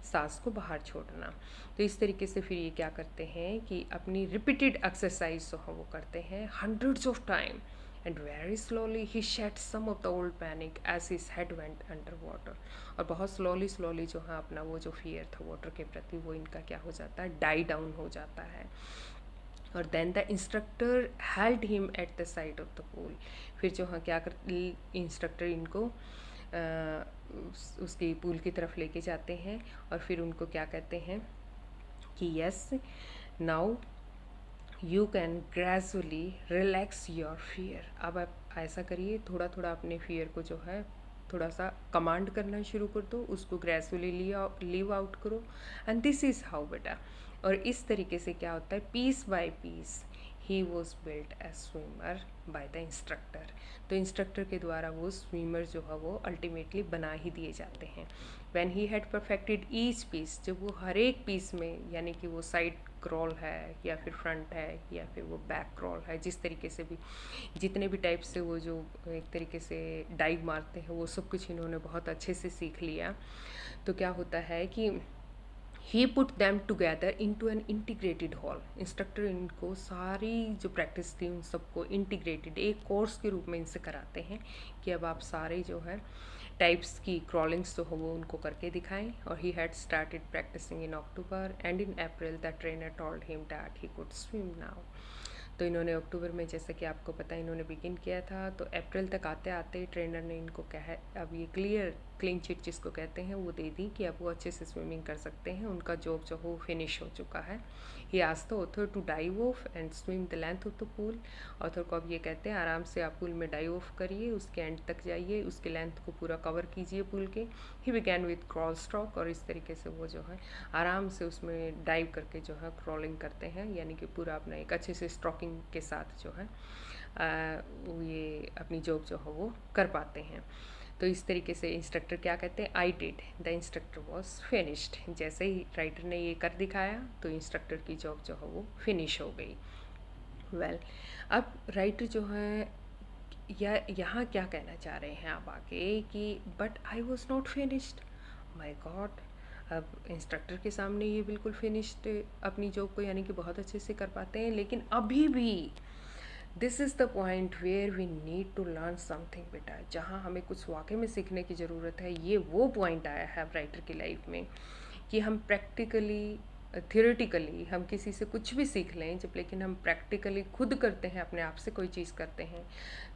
सांस को बाहर छोड़ना। तो इस तरीके से फिर ये क्या करते हैं कि अपनी रिपीटेड एक्सरसाइज जो है वो करते हैं hundreds of time, and very slowly he shed some of the old panic as his head went under water, और बहुत स्लोली जो है अपना वो जो फियर था वाटर के प्रति वो इनका क्या हो जाता है, डाई डाउन हो जाता है। और then the instructor held him at the side of the pool, फिर जो है क्या कर इंस्ट्रक्टर इनको उसकी पूल की तरफ लेके जाते हैं, और फिर उनको क्या कहते हैं कि yes now you can gradually relax your fear, अब आप ऐसा करिए, थोड़ा थोड़ा अपने फियर को जो है थोड़ा सा कमांड करना शुरू कर दो, उसको ग्रेजुअली लीव आउट करो। एंड दिस इज़ हाउ बेटा, और इस तरीके से क्या होता है, piece by piece he was built as swimmer by the instructor. तो इंस्ट्रक्टर के द्वारा वो स्विमर जो है वो अल्टीमेटली बना ही दिए जाते हैं। When he had perfected each piece, जब वो हर एक पीस में, यानी कि वो साइड क्रॉल है या फिर फ्रंट है या फिर वो बैक क्रॉल है, जिस तरीके से भी जितने भी टाइप से वो जो एक तरीके से डाइव मारते हैं, वो सब कुछ इन्होंने बहुत अच्छे से सीख लिया। तो क्या होता है कि he put them together into an integrated whole. Instructor इनको सारी जो प्रैक्टिस थी उन सबको इंटीग्रेटेड एक कोर्स के रूप में इनसे कराते हैं कि अब आप सारे जो है टाइप्स की क्रॉलिंग्स जो हो वो उनको करके दिखाएं। और he had started practicing in October and in April the trainer told him that he could swim now. तो इन्होंने अक्टूबर में, जैसा कि आपको पता है, इन्होंने बिगिन किया था, तो अप्रैल तक आते आते ट्रेनर ने इनको कहा, अब ये क्लीन चिट जिसको कहते हैं वो दे दी कि अब वो अच्छे से स्विमिंग कर सकते हैं, उनका जॉब जो हो फिनिश हो चुका है। He asked the author to dive off and swim the length of the pool. Author को अब ये कहते हैं आराम से आप पूल में डाइव ऑफ करिए, उसके एंड तक जाइए, उसके लेंथ को पूरा कवर कीजिए पूल के। He began with crawl stroke, और इस तरीके से वो जो है आराम से उसमें डाइव करके जो है क्रॉलिंग करते हैं, यानी कि पूरा अपना एक अच्छे से स्ट्रोकिंग के साथ जो है ये अपनी जॉब जो है वो कर पाते हैं। तो इस तरीके से इंस्ट्रक्टर क्या कहते हैं, I did, the instructor was finished. जैसे ही राइटर ने ये कर दिखाया तो इंस्ट्रक्टर की जॉब जो है वो फिनिश हो गई। वेल, अब राइटर जो है या यहाँ क्या कहना चाह रहे हैं आप आगे कि but I was not finished, my God. अब इंस्ट्रक्टर के सामने ये बिल्कुल फिनिश्ड अपनी जॉब को यानी कि बहुत अच्छे से कर पाते हैं, लेकिन अभी भी this is the point where we need to learn something बेटा, जहाँ हमें कुछ वाकई में सीखने की ज़रूरत है। ये वो पॉइंट आया है राइटर की लाइफ में कि हम प्रैक्टिकली थियोरेटिकली हम किसी से कुछ भी सीख लें जब, लेकिन हम प्रैक्टिकली खुद करते हैं, अपने आप से कोई चीज़ करते हैं,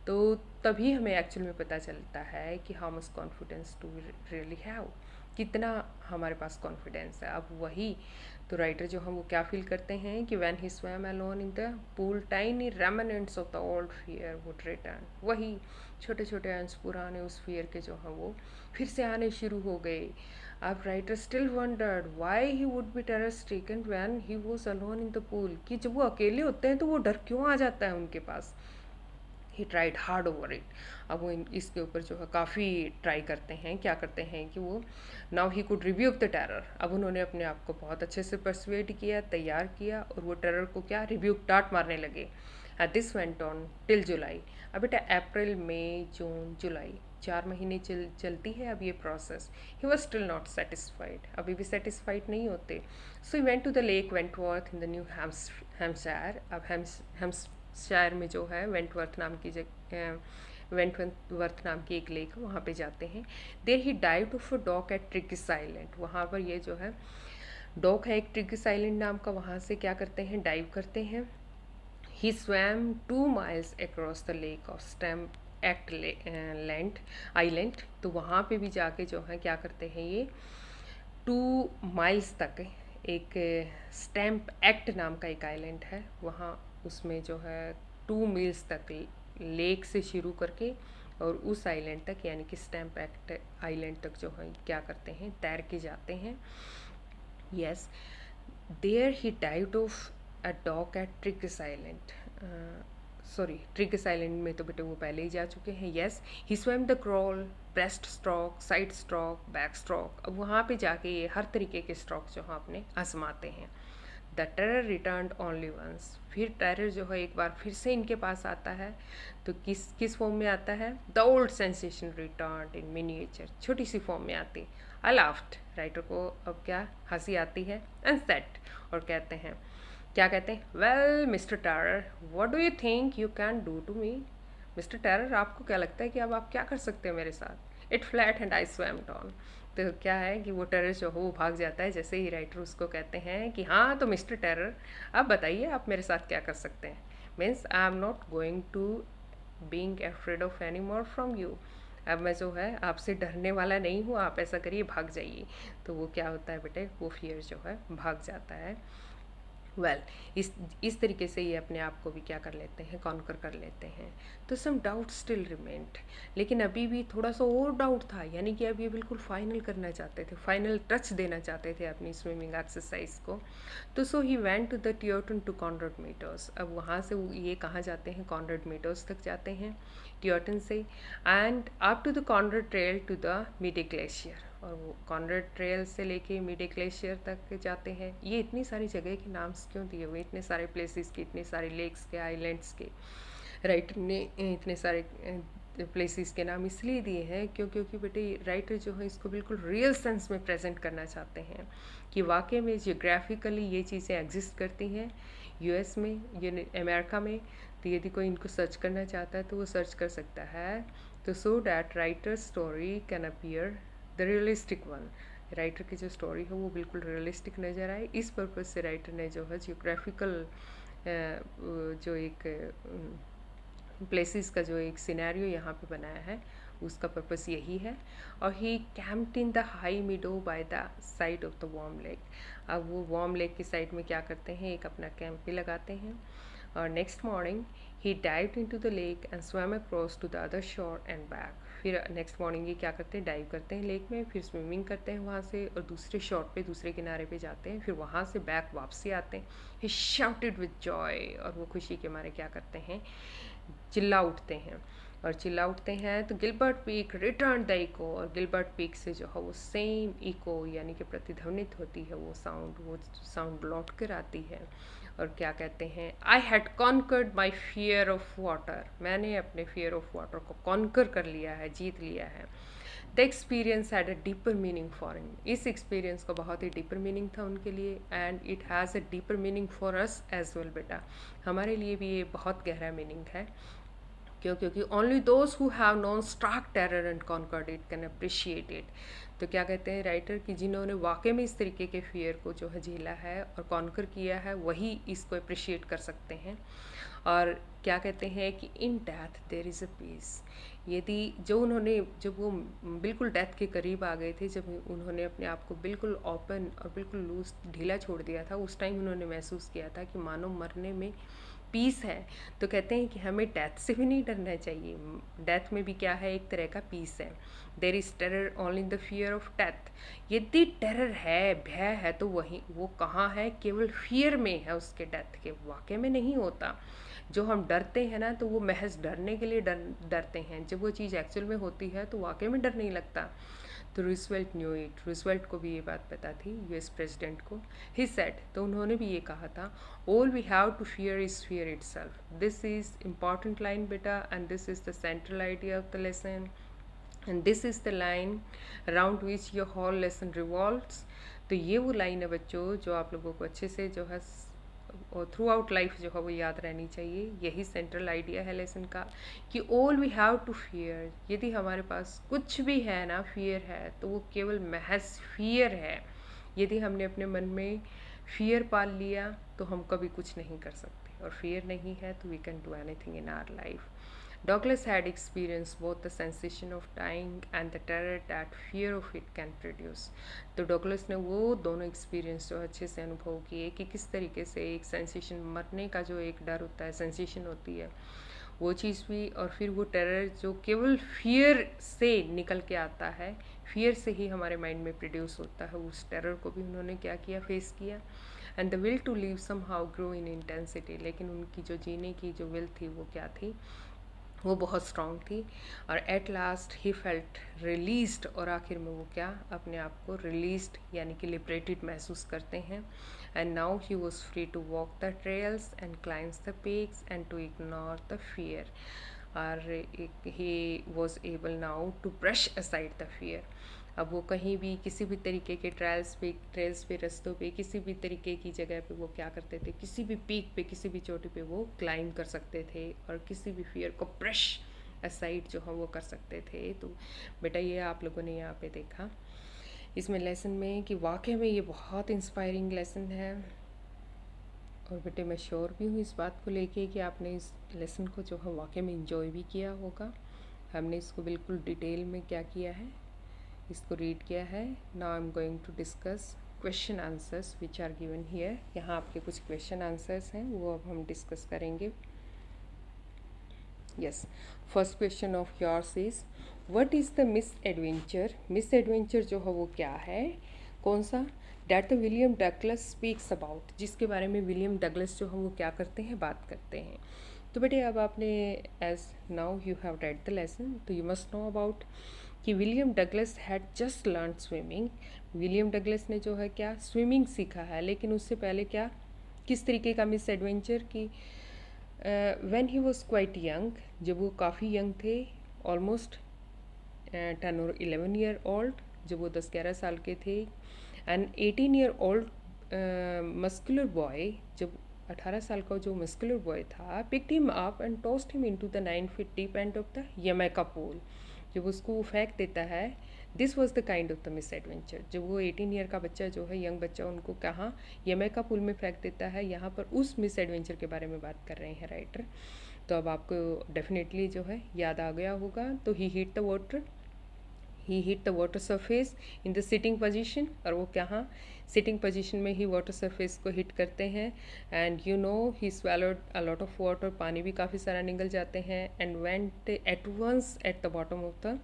तो तभी हमें एक्चुअल में पता चलता है कि how much confidence do we really have, कितना हमारे पास कॉन्फिडेंस है। अब वही तो राइटर जो हम वो क्या फील करते हैं कि when he swum alone in the pool tiny remnants of the old fear would return, वही छोटे छोटे अंश पुराने उस फियर के जो हैं वो फिर से आने शुरू हो गए। अब writer still wondered why he would be terror stricken when he was alone in the pool, कि जब वो अकेले होते हैं तो वो डर क्यों आ जाता है उनके पास। He tried hard over it, अब वो इसके ऊपर जो है काफ़ी ट्राई करते हैं, क्या करते हैं कि वो now he could revoke the terror, अब उन्होंने अपने आप को बहुत अच्छे से परसुएड किया, तैयार किया, और वो टेरर को क्या रिव्यूक डांट मारने लगे। दिस वेंट ऑन टिल जुलाई। अब बेटा अप्रैल मई जून जुलाई 4 महीने चलती है अब ये process. He was still not satisfied, अभी भी सेटिस्फाइड नहीं होते। So he went to the lake Wentworth in the New Hampshire. अब हैम्पशायर में जो है वेंटवर्थ नाम की वेंटवर्थ नाम की एक लेक, वहाँ पे जाते हैं। There he dive to for dock at Triggs Island, वहाँ पर ये जो है डॉक है एक ट्रिगिस आइलैंड नाम का, वहाँ से क्या करते हैं, डाइव करते हैं। ही swam 2 miles across the lake of Stamp Act Island, तो वहाँ पे भी जाके जो है क्या करते हैं ये 2 miles तक एक स्टैम्प एक्ट नाम का एक आइलैंड है, वहाँ उसमें जो है 2 miles तक लेक से शुरू करके और उस आइलैंड तक यानी कि स्टैम्प एक्ट आइलैंड तक जो है क्या करते हैं, तैर के जाते हैं। Yes, there he dived off a dock at Triggs Island, sorry Triggs Island में तो बेटे वो पहले ही जा चुके हैं। Yes, he swam the crawl, breast stroke, side stroke, back stroke, अब वहाँ पे जाके ये हर तरीके के स्ट्रोक जो है अपने आजमाते हैं। The terror returned only once, फिर टेरर जो है एक बार फिर से इनके पास आता है, तो किस फॉर्म में आता है, the old sensation return in miniature, छोटी सी फॉर्म में आती। आई लाफ्ड, राइटर को अब क्या हंसी आती है, एंड सेट, और कहते हैं, क्या कहते हैं, well mister terror what do you think you can do to me, mister terror आपको क्या लगता है कि अब आप क्या कर सकते हैं मेरे साथ। It flat and I swum down, तो क्या है कि वो टेरर जो हो वो भाग जाता है, जैसे ही राइटर उसको कहते हैं कि हाँ तो मिस्टर टेरर अब बताइए आप मेरे साथ क्या कर सकते हैं, means I am not going to being afraid of any more from you, अब मैं जो है आपसे डरने वाला नहीं हूँ, आप ऐसा करिए भाग जाइए। तो वो क्या होता है बेटे, वो फियर जो है भाग जाता है। वेल इस तरीके से ये अपने आप को भी क्या कर लेते हैं, कॉन्कर कर लेते हैं। तो सम डाउट स्टिल रिमेंड, लेकिन अभी भी थोड़ा सा और डाउट था, यानी कि अब ये बिल्कुल फाइनल करना चाहते थे, फाइनल टच देना चाहते थे अपनी स्विमिंग एक्सरसाइज को। तो so he went to the Tieton to Conrad meters. अब वहाँ से ये कहाँ जाते हैं, कॉन्ड्रेड मीटर्स तक जाते हैं ट्योटन से, and up to the Conrad trail to the Meade glacier. और वो कॉन्ड्रेड ट्रेल से लेके मिडे ग्लेशियर तक जाते हैं। ये इतनी सारी जगह के नाम्स क्यों दिए हुए, इतने सारे प्लेसेस के, इतने सारे लेक्स के, आइलैंड्स के, राइटर ने इतने सारे प्लेसेस के नाम इसलिए दिए हैं क्योंकि बेटे राइटर जो है इसको बिल्कुल रियल सेंस में प्रेजेंट करना चाहते हैं कि वाकई में जियोग्राफिकली ये चीज़ें एग्जिस्ट करती हैं यूएस में, अमेरिका में। तो यदि कोई इनको सर्च करना चाहता है तो वो सर्च कर सकता है। तो so that writer story can appear the realistic one, writer की जो स्टोरी है वो बिल्कुल रियलिस्टिक नज़र आए, इस पर्पज़ से राइटर ने जो है जियोग्राफिकल जो एक प्लेसेस का जो एक सिनेरियो यहाँ पे बनाया है उसका पर्पस यही है। और he camped in the high meadow by the side of the warm lake. अब वो वार्म लेक की साइड में क्या करते हैं, एक अपना कैंप भी लगाते हैं। और next morning he dived into the lake and swam across to the other shore and back. फिर नेक्स्ट मॉर्निंग ये क्या करते हैं, डाइव करते हैं लेक में, फिर स्विमिंग करते हैं वहाँ से और दूसरे शोर पे, दूसरे किनारे पे जाते हैं, फिर वहाँ से बैक वापसी आते हैं। ही शाउटेड विद जॉय, और वो खुशी के मारे क्या करते हैं, चिल्ला उठते हैं। और चिल्ला उठते हैं तो Gilbert peak returned the echo, और गिलबर्ट पीक से जो है वो सेम इको यानी कि प्रतिध्वनित होती है वो साउंड लौट कर आती है। और क्या कहते हैं, I had conquered my fear of water, मैंने अपने फियर ऑफ वाटर को कॉन्कर कर लिया है, जीत लिया है। The experience had a deeper meaning for him, इस एक्सपीरियंस का बहुत ही डीपर मीनिंग था उनके लिए, and it has a deeper meaning for us as well. बेटा हमारे लिए भी ये बहुत गहरा मीनिंग है। क्यों, क्योंकि only those who have known stark terror and conquered it can appreciate it. तो क्या कहते हैं राइटर कि जिन्होंने वाकई में इस तरीके के फियर को जो है झेला है और कॉन्कर किया है वही इसको अप्रिशिएट कर सकते हैं। और क्या कहते हैं कि in death there is a peace, यदि जब वो बिल्कुल डेथ के करीब आ गए थे, जब उन्होंने अपने आप को बिल्कुल ओपन और बिल्कुल लूज ढीला छोड़ दिया था, उस टाइम उन्होंने महसूस किया था कि मानो मरने में पीस है। तो कहते हैं कि हमें डेथ से भी नहीं डरना चाहिए, डेथ में भी क्या है, एक तरह का पीस है। There is terror only in the fear of death, यदि टेरर है, भय है, तो वही वो कहाँ है, केवल फियर में है, उसके डेथ के वाकई में नहीं होता। जो हम डरते हैं ना तो वो महज डरने के लिए डरते हैं, जब वो चीज़ एक्चुअल में होती है तो वाकई में डर नहीं लगता। तो रूजवेल्ट न्यू इट, रूजवेल्ट को भी ये बात पता थी, यूएस प्रेसिडेंट को। ही सेड, तो उन्होंने भी ये कहा था, all we have to fear is fear itself. This is important line बेटा, and this is the central idea of the lesson, and this is the line around which your whole lesson revolves. तो ये वो line है बच्चों जो आप लोगों को अच्छे से जो है और थ्रू आउट लाइफ जो है वो याद रहनी चाहिए। यही सेंट्रल आइडिया है लेसन का कि all we have to fear, यदि हमारे पास कुछ भी है ना, फियर है, तो वो केवल महज फियर है। यदि हमने अपने मन में फियर पाल लिया तो हम कभी कुछ नहीं कर सकते, और फियर नहीं है तो we can do anything in our life. Douglas had experienced both the sensation of dying and the terror that fear of it can produce. तो डॉगलस ने वो दोनों एक्सपीरियंस जो अच्छे से अनुभव किए कि किस तरीके से एक सेंसेशन, मरने का जो एक डर होता है, सेंसेशन होती है, वो चीज़ भी, और फिर वो टेरर जो केवल फियर से निकल के आता है, फियर से ही हमारे माइंड में प्रोड्यूस होता है, उस टेरर को भी उन्होंने क्या किया, फेस किया। And the will to live somehow grow in intensity, लेकिन उनकी जो जीने की जो विल थी वो क्या थी, वो बहुत स्ट्रॉन्ग थी। और at last he felt released, और आखिर में वो क्या, अपने आप को रिलीज्ड यानी कि लिबरेटेड महसूस करते हैं। And now he was free to walk the trails and climbs the peaks and to ignore the fear, और he was able now to brush aside the fear. अब वो कहीं भी किसी भी तरीके के ट्रेल्स पे, रास्तों पे, किसी भी तरीके की जगह पे वो क्या करते थे, किसी भी पीक पे, किसी भी चोटी पे वो क्लाइंब कर सकते थे और किसी भी फियर को ब्रश असाइड जो है वो कर सकते थे। तो बेटा ये आप लोगों ने यहाँ पे देखा इसमें लेसन में कि वाकई में ये बहुत इंस्पायरिंग लेसन है। और बेटे मैं श्योर भी हूँ इस बात को लेके कि आपने इस लेसन को जो है वाकई में इंजॉय भी किया होगा। हमने इसको बिल्कुल डिटेल में क्या किया है, इसको रीड किया है। Now I am going to discuss question answers which are given here. यहाँ आपके कुछ क्वेश्चन आंसर्स हैं, वो अब हम डिस्कस करेंगे। Yes, first question of yours is what is the miss adventure. Miss adventure जो है वो क्या है, कौन सा, that the William Douglas speaks about, जिसके बारे में विलियम डगलस जो है वो क्या करते हैं, बात करते हैं। तो बेटे अब आपने as now you have read the lesson, तो यू मस्ट नो अबाउट कि William Douglas had just learn swimming. William Douglas ने जो है क्या स्विमिंग सीखा है, लेकिन उससे पहले क्या, किस तरीके का मिस एडवेंचर की when he was quite young, जब वो काफ़ी यंग थे, ऑलमोस्ट 10 और 11 ईयर ओल्ड, जब वो 10-11 साल के थे, and 18 year old muscular boy, जब 18 साल का जो मस्कुलर बॉय था, picked him up and tossed him into the 9 feet deep end of the YMCA pool. जब उसको वो फेंक देता है, this was the kind of the misadventure. जब वो 18 ईयर का बच्चा जो है, यंग बच्चा, उनको कहाँ यमैका पूल में फेंक देता है, यहाँ पर उस मिस एडवेंचर के बारे में बात कर रहे हैं राइटर। तो अब आपको डेफिनेटली जो है याद आ गया होगा। तो he hit the water surface in the sitting position, और वो कहाँ सिटिंग पोजीशन में ही वाटर सरफेस को हिट करते हैं, and you know he swallowed a lot of water, पानी भी काफ़ी सारा निकल जाते हैं, and went at once at the bottom of the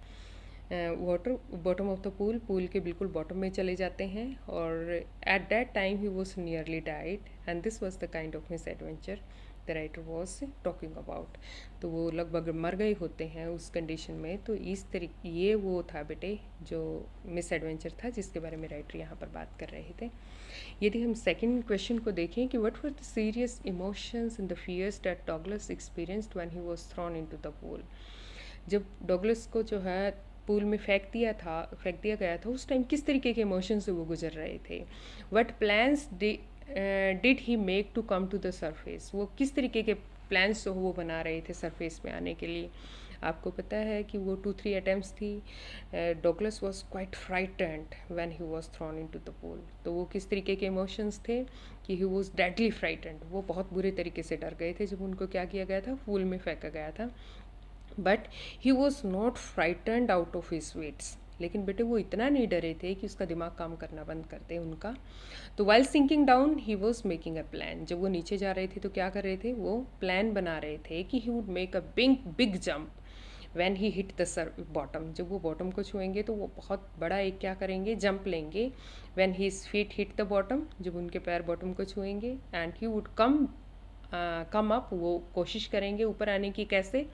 bottom of the pool के बिल्कुल बॉटम में चले जाते हैं, और at that time he was nearly died, and this was the kind of miss adventure the writer was talking about. तो वो लगभग मर गए होते हैं उस कंडीशन में। तो इस तरीके ये वो था बेटे जो मिस एडवेंचर था, जिसके बारे में राइटर यहाँ पर बात कर रहे थे। यदि हम सेकंड क्वेश्चन को देखें कि what were the serious emotions and the fears that Douglas experienced when he was thrown into the pool. जब डगलस को जो है पूल में फेंक दिया गया था, उस टाइम किस तरीके के इमोशन से वो गुजर रहे थे। What plans did he make to come to the surface, वो किस तरीके के प्लान्स जो वो बना रहे थे सरफेस पे आने के लिए। आपको पता है कि वो 2-3 अटैम्प्ट्स थी। Douglas was quite frightened when he was throne into the pool. तो वो किस तरीके के इमोशंस थे कि ही वॉज डेडली फ्राइटेंड, वो बहुत बुरे तरीके से डर गए थे जब उनको क्या किया गया था, पूल में फेंका गया था। But he was not frightened out of his wits, लेकिन बेटे वो इतना नहीं डरे थे कि उसका दिमाग काम करना बंद कर दे उनका। तो while sinking down he was making a plan, जब वो नीचे जा रहे थे तो क्या कर रहे थे, वो प्लान बना रहे थे कि he would make a big jump when he hit the bottom. जब वो बॉटम को छुएंगे तो वो बहुत बड़ा एक क्या करेंगे, जंप लेंगे। When his feet hit the bottom, जब उनके पैर बॉटम को छुएंगे, and he would come up, वो कोशिश करेंगे ऊपर आने की, कैसे,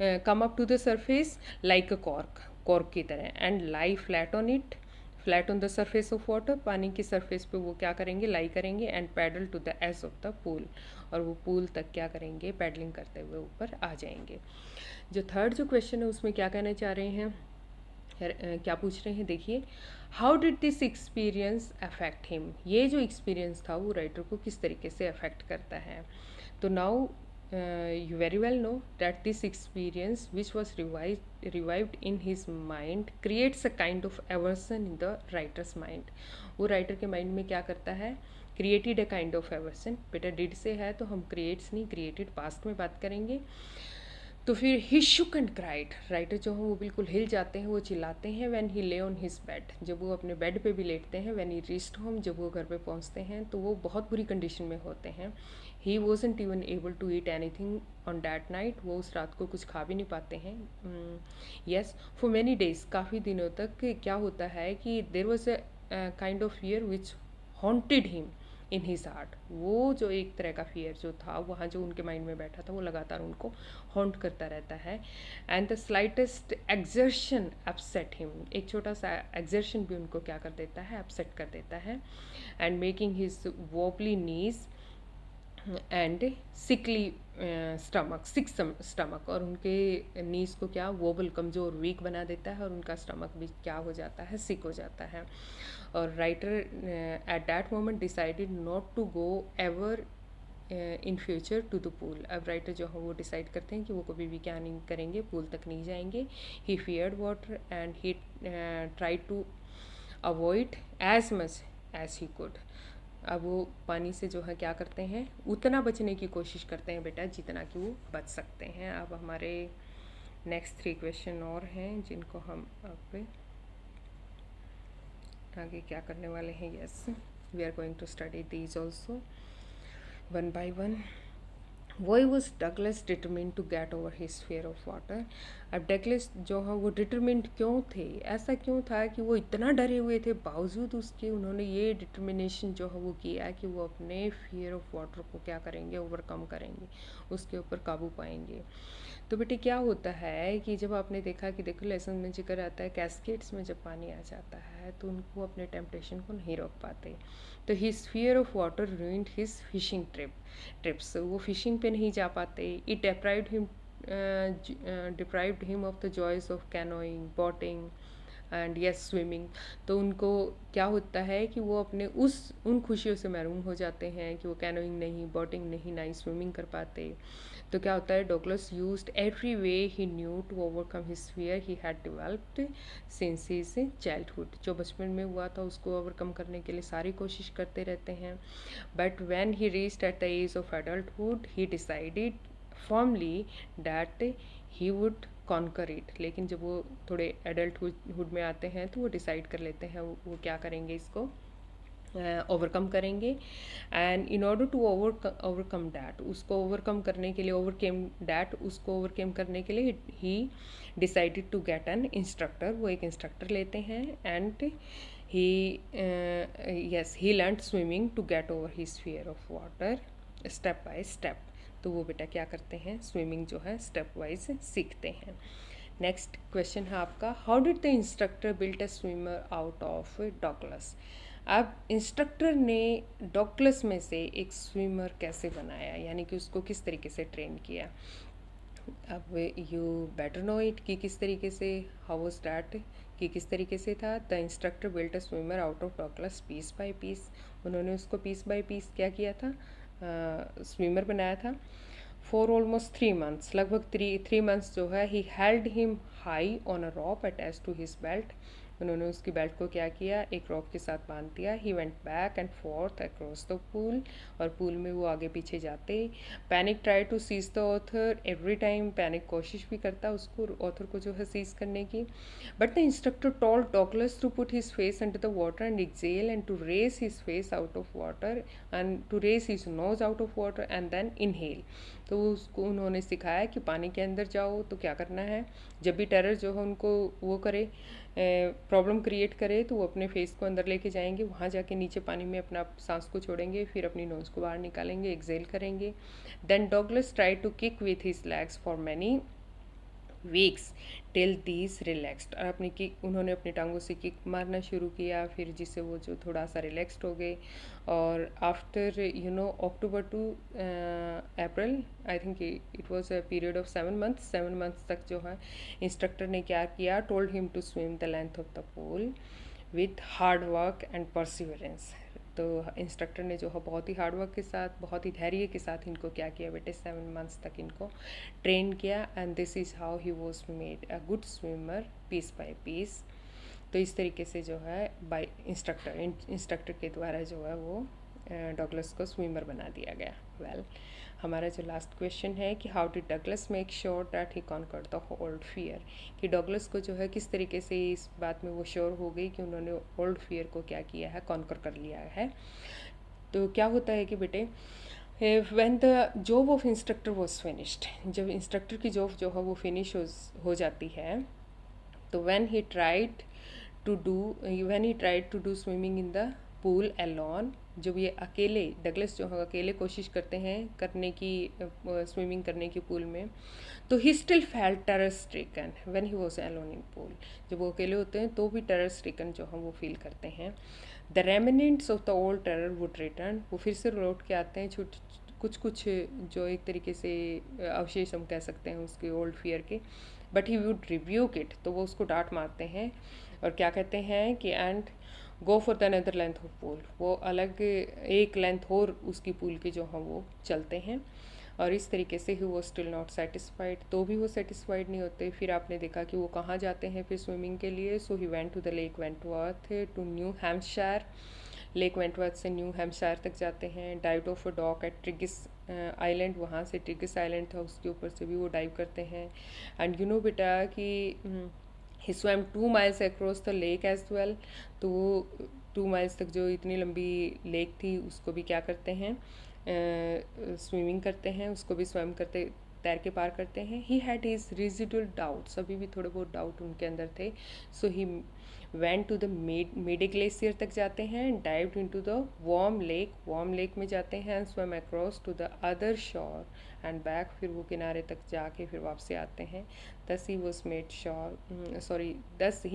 come up to the surface like a cork की तरह, and lie flat on the surface of water, पानी की सरफेस पे वो क्या करेंगे, लाई करेंगे, and paddle to the as of the pool, और वो पूल तक क्या करेंगे, पैडलिंग करते हुए ऊपर आ जाएंगे। जो थर्ड जो क्वेश्चन है उसमें क्या कहना चाह रहे हैं, क्या पूछ रहे हैं, देखिए, how did this experience affect him, ये जो एक्सपीरियंस था वो राइटर को किस तरीके से अफेक्ट करता है। तो now you very well know that this experience which was revived in his mind creates a kind of aversion in the writer's mind। वो राइटर के माइंड में क्या करता है, created a kind of aversion। बेटा did से है तो हम creates नहीं, created past में बात करेंगे। तो फिर ही शुक एंड क्राइड, राइटर जो है वो बिल्कुल हिल जाते हैं, वो चिल्लाते हैं। व्हेन ही ले ऑन हिज बेड, जब वो अपने बेड पे भी लेटते हैं। व्हेन ही रीच्ड होम, जब वो घर पे पहुंचते हैं तो वो बहुत बुरी कंडीशन में होते हैं। He wasn't even able to eat anything on that night, वो उस रात को कुछ खा भी नहीं पाते हैं। यस, फॉर मैनी डेज, काफ़ी दिनों तक क्या होता है कि there was a kind of fear which haunted him in his heart. वो जो एक तरह का फियर जो था वहाँ जो उनके माइंड में बैठा था, वो लगातार उनको हॉन्ट करता रहता है। And the slightest exertion upset him, एक छोटा सा एक्सर्शन भी उनको क्या कर देता है, अपसेट कर देता है। And making his wobbly knees and sickly sick stomach, और उनके नीज को क्या वोबल, कमज़ोर, वीक बना देता है, और उनका स्टमक भी क्या हो जाता है, सिक हो जाता है। और writer at that moment decided not to go ever in future to the pool. अब राइटर जो है वो डिसाइड करते हैं कि वो कभी भी क्या नहीं करेंगे, पूल तक नहीं जाएंगे। He feared water and he try to avoid as much as he could. अब वो पानी से जो है क्या करते हैं, उतना बचने की कोशिश करते हैं बेटा जितना कि वो बच सकते हैं। अब हमारे नेक्स्ट 3 क्वेश्चन और हैं जिनको हम अब आगे क्या करने वाले हैं? Yes, we are going to study these also one by one. Why was Douglas determined to get over his fear of water? अब डगलस जो है वो डिटरमिंड क्यों थे? ऐसा क्यों था कि वो इतना डरे हुए थे, बावजूद उसके उन्होंने ये डिटर्मिनेशन जो है वो किया कि वो अपने फियर ऑफ वाटर को क्या करेंगे, ओवरकम करेंगे, उसके ऊपर काबू पाएंगे. तो बेटे क्या होता है कि जब आपने देखा कि देखो लेसन में जिक्र आता है कैस्केड्स में जब पानी आ जाता है तो उनको अपने टेम्पटेशन को नहीं रोक पाते. तो his fear of water ruined his fishing trips. वो फिशिंग पे नहीं जा पाते. It deprived him of the joys of canoeing, boating and yes swimming. तो उनको क्या होता है कि वो अपने उन खुशियों से महरूम हो जाते हैं कि वो कैनोइंग नहीं, बोटिंग नहीं, ना ही स्विमिंग कर पाते. तो क्या होता है, Douglas used every way he knew to overcome his fear he had developed since his childhood. जो बचपन में हुआ था उसको ओवरकम करने के लिए सारी कोशिश करते रहते हैं. But when he reached at the as of adulthood he decided firmly that he would conquer it. लेकिन जब वो थोड़े एडल्टहुड में आते हैं तो वो डिसाइड कर लेते हैं वो क्या करेंगे, इसको ओवरकम करेंगे. And in order to overcome that, उसको ओवरकम करने के लिए, उसको ओवरकम करने के लिए he decided to get an instructor. वो एक इंस्ट्रक्टर लेते हैं. And he learn swimming to get over his fear of water step by step. तो वो बेटा क्या करते हैं, स्विमिंग जो है स्टेप वाइज सीखते हैं. नेक्स्ट क्वेश्चन है आपका, how did the instructor built a swimmer out of Douglas. अब इंस्ट्रक्टर ने डॉगलस में से एक स्विमर कैसे बनाया, यानी कि उसको किस तरीके से ट्रेन किया. अब यू बेटर नो इट कि किस तरीके से, हाउ वाज दैट, कि किस तरीके से था. The instructor built a swimmer out of Douglas piece by piece. उन्होंने उसको पीस बाय पीस क्या किया था, स्विमर बनाया था. फॉर ऑलमोस्ट 3 months, लगभग 3 months जो है, he held him high on a rope attach to his belt. उन्होंने उसकी बेल्ट को क्या किया, एक रॉप के साथ बांध दिया. He went back and forth across the pool, और पूल में वो आगे पीछे जाते. Panic try to seize the author, every time panic कोशिश भी करता उसको, ऑथर को जो है सीज करने की. But the instructor told Douglas to put his face under the water and exhale and to raise his face out of water and to raise his nose out of water and then inhale. तो उसको उन्होंने सिखाया कि पानी के अंदर जाओ तो क्या करना है, जब भी टेरर जो है उनको वो करे, प्रॉब्लम क्रिएट करे, तो वो अपने फेस को अंदर लेके जाएंगे, वहाँ जाके नीचे पानी में अपना सांस को छोड़ेंगे, फिर अपनी नोज़ को बाहर निकालेंगे, एक्सेल करेंगे. Then Douglas try to kick with his legs for many weeks till these relaxed. और उन्होंने अपनी टांगों से किक मारना शुरू किया, फिर जिससे वो जो थोड़ा सा रिलैक्सड हो गए. और after October to April, I think it was a period of 7 months तक जो है इंस्ट्रक्टर ने क्या किया, told him to swim the length of the pool with hard work and perseverance. तो इंस्ट्रक्टर ने जो है बहुत ही हार्ड वर्क के साथ, बहुत ही धैर्य के साथ इनको क्या किया बेटे, 7 months तक इनको ट्रेन किया. And this is how he was made a good swimmer piece by piece. तो इस तरीके से जो है बाय इंस्ट्रक्टर के द्वारा जो है वो डॉगलस को स्विमर बना दिया गया. वेल, हमारा जो लास्ट क्वेश्चन है कि how did Douglas make sure that he conquered the old fear, कि डगलस को जो है किस तरीके से इस बात में वो श्योर हो गई कि उन्होंने ओल्ड फियर को क्या किया है, कॉन्कर कर लिया है. तो क्या होता है कि बेटे, when the job of instructor was finished, जब इंस्ट्रक्टर की जॉब जो है वो फिनिश हो जाती है, तो when he tried to do swimming in the pool alone, जब ये अकेले डगलस जो है अकेले कोशिश करते हैं करने की स्विमिंग करने की पूल में, तो he still felt terror stricken when he was alone in pool. जब वो अकेले होते हैं तो भी टेरर स्ट्रिकन जो है वो फील करते हैं. The remnants of the old terror would return, वो फिर से लौट के आते हैं, कुछ जो एक तरीके से अवशेष हम कह सकते हैं उसके ओल्ड फियर के. But he would rebuke it, तो वो उसको डांट मारते हैं और क्या कहते हैं कि and go for the another length of pool, वो अलग एक लेंथ और उसकी पूल की जो हम वो चलते हैं. और इस तरीके से ही वो स्टिल नॉट सेटिस्फाइड, तो भी वो सेटिस्फाइड नहीं होते. फिर आपने देखा कि वो कहाँ जाते हैं फिर स्विमिंग के लिए. So he went to the lake Wentworth to New Hampshire, lake Wentworth से न्यू हैम्पशायर तक जाते हैं. Dive off a dock at Triggs Island, वहाँ से ट्रिगिस आइलैंड था उसके ऊपर से भी वो डाइव करते हैं. एंड बेटा कि he swam 2 miles across the lake as well. तो 2 miles तक जो इतनी लंबी लेक थी उसको भी क्या करते हैं, स्विमिंग करते हैं, उसको भी स्वैम करते तैर के पार करते हैं। He had his residual doubts, अभी भी थोड़े बहुत डाउट उनके अंदर थे। So he went to the Meade glacier तक जाते हैं, dived into the warm lake में जाते हैं, and swam across to the other shore and back, फिर वो किनारे तक जाके फिर वापसी आते हैं। दस ही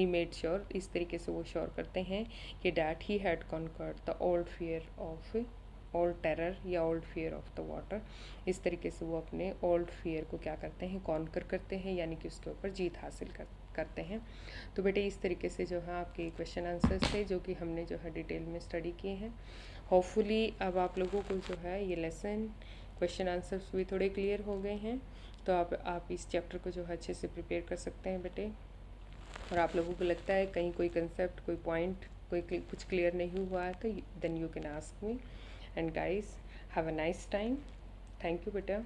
मेड श्योर, इस तरीके से वो श्योर करते हैं कि that he had conquered the old fear of old terror या old fear of the water. इस तरीके से वो अपने ओल्ड फियर को क्या करते हैं, कॉन्कर करते हैं, यानी कि उसके ऊपर जीत हासिल करते हैं। तो बेटे इस तरीके से जो है आपके क्वेश्चन आंसर्स थे जो कि हमने जो है डिटेल में स्टडी किए हैं। होपफुली अब आप लोगों को जो है ये लेसन क्वेश्चन आंसर्स भी थोड़े क्लियर हो गए हैं। तो आप इस चैप्टर को जो है अच्छे से प्रिपेयर कर सकते हैं बेटे। और आप लोगों को लगता है कहीं कोई कंसेप्ट, कोई पॉइंट, कुछ क्लियर नहीं हुआ है तो then you can ask me. And guys have a nice time. Thank you बेटा।